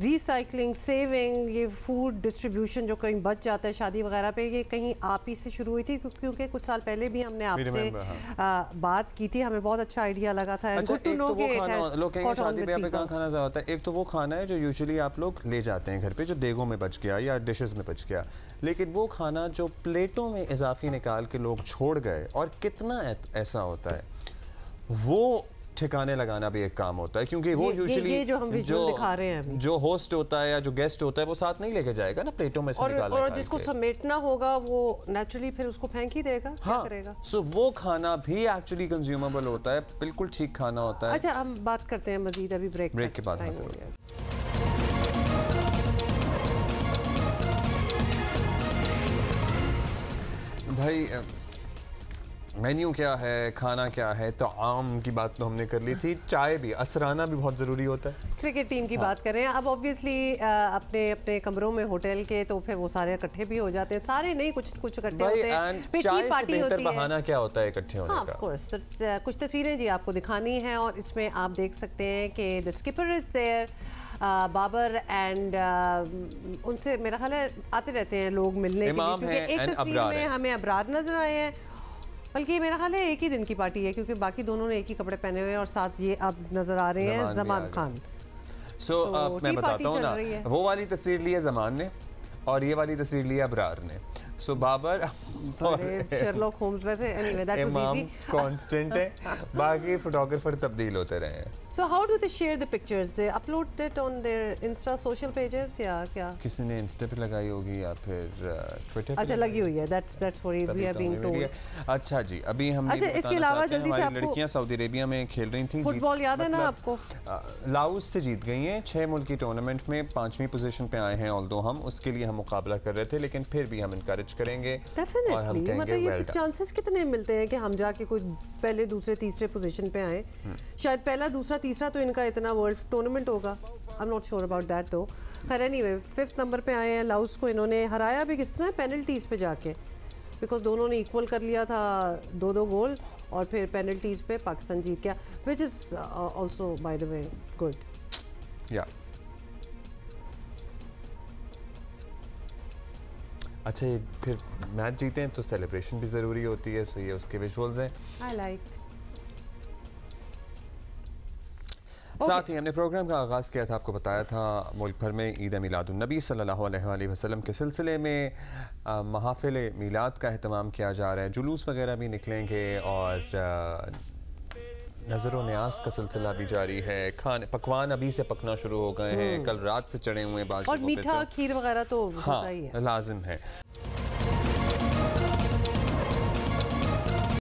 रिसाइकलिंग, सेविंग, ये food distribution जो कहीं बच जाता है शादी वगैरह पे, ये कहीं आप ही से शुरू हुई थी, क्योंकि कुछ साल पहले भी हमने आपसे बात की थी, हमें बहुत अच्छा आइडिया लगा था। अच्छा, एक तो वो खाना, लोग कहेंगे शादी ब्याह पे कहाँ खाना ज़्यादा होता है, एक तो वो खाना है जो यूजुअली आप लोग ले जाते हैं घर पे, जो देगों में बच गया या डिशेस में बच गया, लेकिन वो खाना जो प्लेटों में इजाफी निकाल के लोग छोड़ गए, और कितना ऐसा होता है, वो ठिकाने लगाना भी एक काम होता है, क्योंकि वो यूजुअली जो हम विजुअल दिखा रहे हैं जो होस्ट होता है या जो गेस्ट होता है वो साथ नहीं लेके जाएगा ना, प्लेटों में से निकाल और जिसको समेटना होगा वो नेचुरली फिर उसको फेंक ही देगा। हाँ, क्या करेगा? सो वो खाना भी एक्चुअली कंज्यूमेबल होता है, बिल्कुल ठीक खाना होता है। अच्छा, हम बात करते हैं मजीद अभी ब्रेक के बाद हासिल होगा। भाई मेन्यू क्या है, खाना क्या है, तो आम की बात तो हमने कर ली थी, चाय भी, असराना भी बहुत ज़रूरी होता है। क्रिकेट टीम की बात करें अब, ऑब्वियसली अपने अपने कमरों में होटल के, तो फिर वो सारे इकट्ठे भी हो जाते हैं, सारे नहीं, कुछ कुछ इकट्ठे होते हैं, पिटी पार्टी होती है। बहाना क्या होता है इकट्ठे होने का? ऑफ कोर्स, कुछ तस्वीरें जी आपको दिखानी है और इसमें आप देख सकते हैं कि the skipper is there, Babar and उनसे मेरा ख्याल है आते रहते हैं लोग मिलने के लिए, क्योंकि एक तस्वीर में हमें अबरार नजर आए हैं, बल्कि मेरा ख्याल है एक ही दिन की पार्टी है, क्योंकि बाकी दोनों ने एक ही कपड़े पहने हुए हैं, और साथ ये अब नजर आ रहे हैं जमान खान। तो मैं बताता हूँ ना, वो वाली तस्वीर ली है जमान ने और ये वाली तस्वीर ली है अबरार ने। सो बाबर शर्लॉक होम्स, वैसे anyway that was easy, constant है, बाकी फोटोग्राफर तब्दील होते रहे हैं। So how do they share the pictures? They upload it on their Insta social pages या क्या? किसी ने इंस्टा पे लगाई होगी या फिर ट्विटर पे। अच्छा, लगी हुई है, that's what we have been told। अच्छा जी, अभी हम अच्छा, इसके अलावा जल्दी से आपको लड़कियां सऊदी अरेबिया में खेल रही थी, फुटबॉल याद है ना आपको? लाओस से जीत गई हैं, 6 मुल्क की टूर्नामेंट में 5वीं पोजीशन पे आए हैं, ऑल्दो हम उसके लिए हम मुकाबला कर रहे थे, लेकिन फिर भी हम इनकरेज करेंगे और हम कहेंगे मतलब ये चांसेस कितने मिलते हैं कि हम जाके कोई पहले दूसरे तीसरे पोजीशन पे आए? शायद पहला दूसरा तीसरा तो इनका इतना वर्ल्ड टूर्नामेंट होगा, आई am not sure about that दो। खैर एनीवे, 5th नंबर पे आए हैं, लाओस को इन्होंने हराया भी किस तरह, पेनल्टीज पे जाके, बिकॉज दोनों ने इक्वल कर लिया था 2-2 गोल, और फिर पेनल्टीज पे पाकिस्तान जीत गया, which is also by the way good. या अच्छा, ये फिर मैच जीते हैं तो सेलिब्रेशन भी ज़रूरी होती है, सो ये उसके विजुअल्स हैं। I like. साथ ही हमने प्रोग्राम का आगाज़ किया था, आपको बताया था मुल्क भर में ईद मिलादुन नबी सल्लल्लाहु अलैहि वसल्लम के सिलसिले में महाफिल मिलाद का एहतमाम किया जा रहा है, जुलूस वगैरह भी निकलेंगे और नज़र व न्यास का सिलसिला भी जारी है, खाने पकवान अभी से पकना शुरू हो गए हैं, कल रात से चढ़े हुए हैं, और मीठा खीर वगैरह तो हाँ लाजिम है।